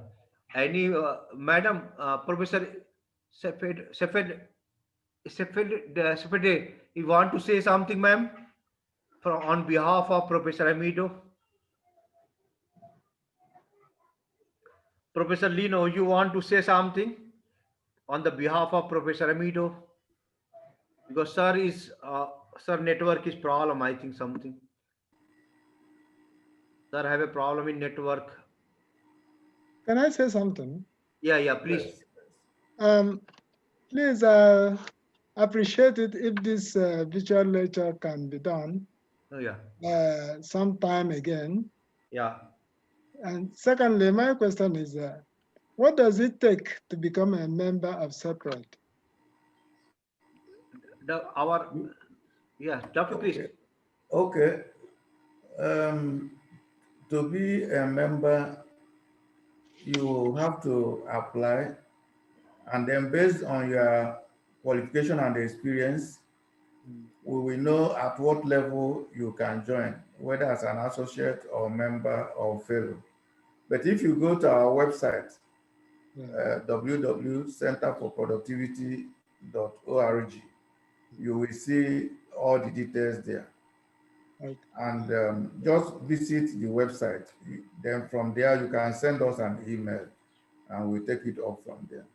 Speaker 1: Any madam, Professor Sefed, you want to say something, ma'am, on behalf of Professor Amido? Professor Lino, you want to say something on the behalf of Professor Amido? Because sir network is problem, I think something. Sir have a problem in network.
Speaker 9: Can I say something?
Speaker 1: Yeah, yeah, please.
Speaker 9: Please appreciate it if this virtual lecture can be done.
Speaker 1: Oh, yeah.
Speaker 9: Sometime again.
Speaker 1: Yeah.
Speaker 9: And secondly, my question is, what does it take to become a member of CEPRAD?
Speaker 1: Dr. Chris.
Speaker 5: Okay. To be a member, you have to apply, and then based on your qualification and experience, we will know at what level you can join, whether as an associate or member or fellow. But if you go to our website, www.centerforproductivity.org, you will see all the details there.
Speaker 9: Okay.
Speaker 5: And just visit the website. Then from there, you can send us an email and we'll take it up from there.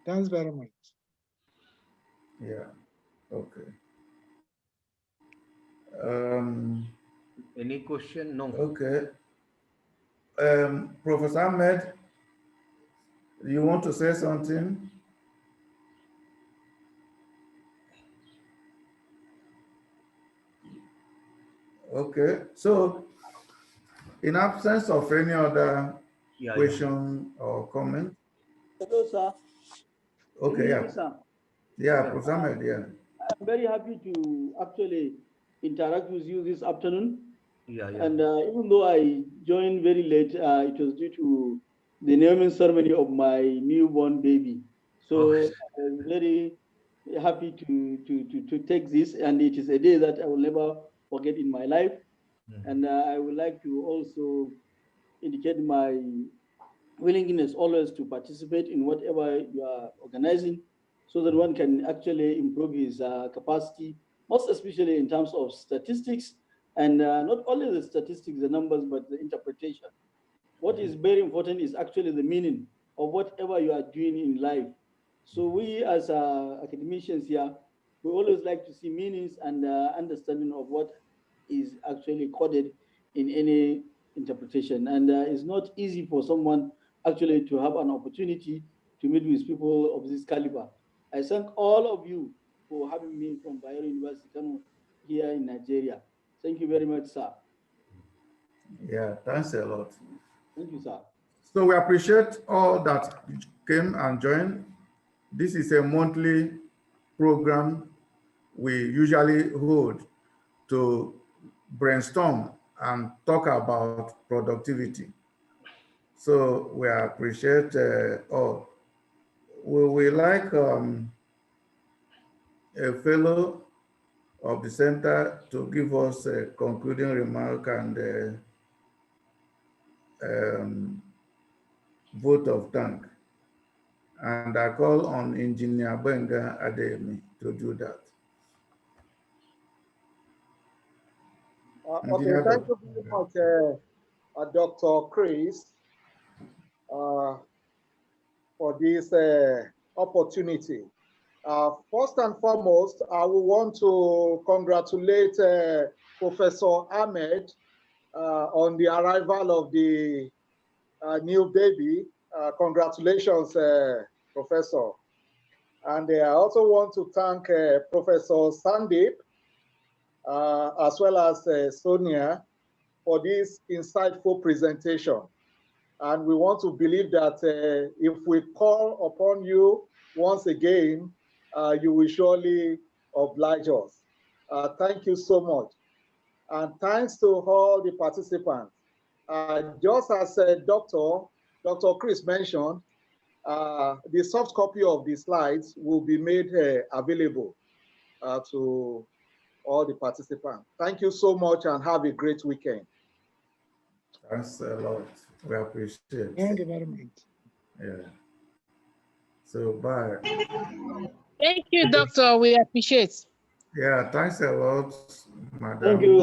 Speaker 9: Thanks very much.
Speaker 5: Yeah, okay.
Speaker 1: Any question? No.
Speaker 5: Okay. Professor Ahmed, you want to say something? Okay, so in absence of any other question or comment.
Speaker 10: Hello, sir.
Speaker 5: Okay, yeah.
Speaker 10: Sir.
Speaker 5: Yeah, Professor Ahmed, yeah.
Speaker 10: I'm very happy to actually interact with you this afternoon.
Speaker 1: Yeah, yeah.
Speaker 10: And even though I joined very late, it was due to the naming ceremony of my newborn baby. So I'm very happy to take this, and it is a day that I will never forget in my life. And I would like to also indicate my willingness always to participate in whatever you are organizing, so that one can actually improve his capacity, most especially in terms of statistics, and not only the statistics, the numbers, but the interpretation. What is very important is actually the meaning of whatever you are doing in life. So we as academicians here, we always like to see meanings and understanding of what is actually coded in any interpretation. And it's not easy for someone actually to have an opportunity to meet with people of this caliber. I thank all of you for having me from Bayero University Kano here in Nigeria. Thank you very much, sir.
Speaker 5: Yeah, thanks a lot.
Speaker 10: Thank you, sir.
Speaker 5: So we appreciate all that came and joined. This is a monthly program we usually hold to brainstorm and talk about productivity. So we appreciate all. We like a fellow of the center to give us a concluding remark and vote of thanks. And I call on Engineer Benga Ademi to do that.
Speaker 8: Okay, thank you very much, Dr. Chris, for this opportunity. First and foremost, I would want to congratulate Professor Ahmed on the arrival of the new baby. Congratulations, Professor. And I also want to thank Professor Sandeep, as well as Sonia, for this insightful presentation. And we want to believe that if we call upon you once again, you will surely oblige us. Thank you so much. And thanks to all the participants. Just as Dr. Chris mentioned, the soft copy of the slides will be made available to all the participants. Thank you so much and have a great weekend.
Speaker 5: Thanks a lot. We appreciate it.
Speaker 9: Thank you very much.
Speaker 5: Yeah. So bye.
Speaker 11: Thank you, Doctor. We appreciate.
Speaker 5: Yeah, thanks a lot, Madam.
Speaker 10: Thank you.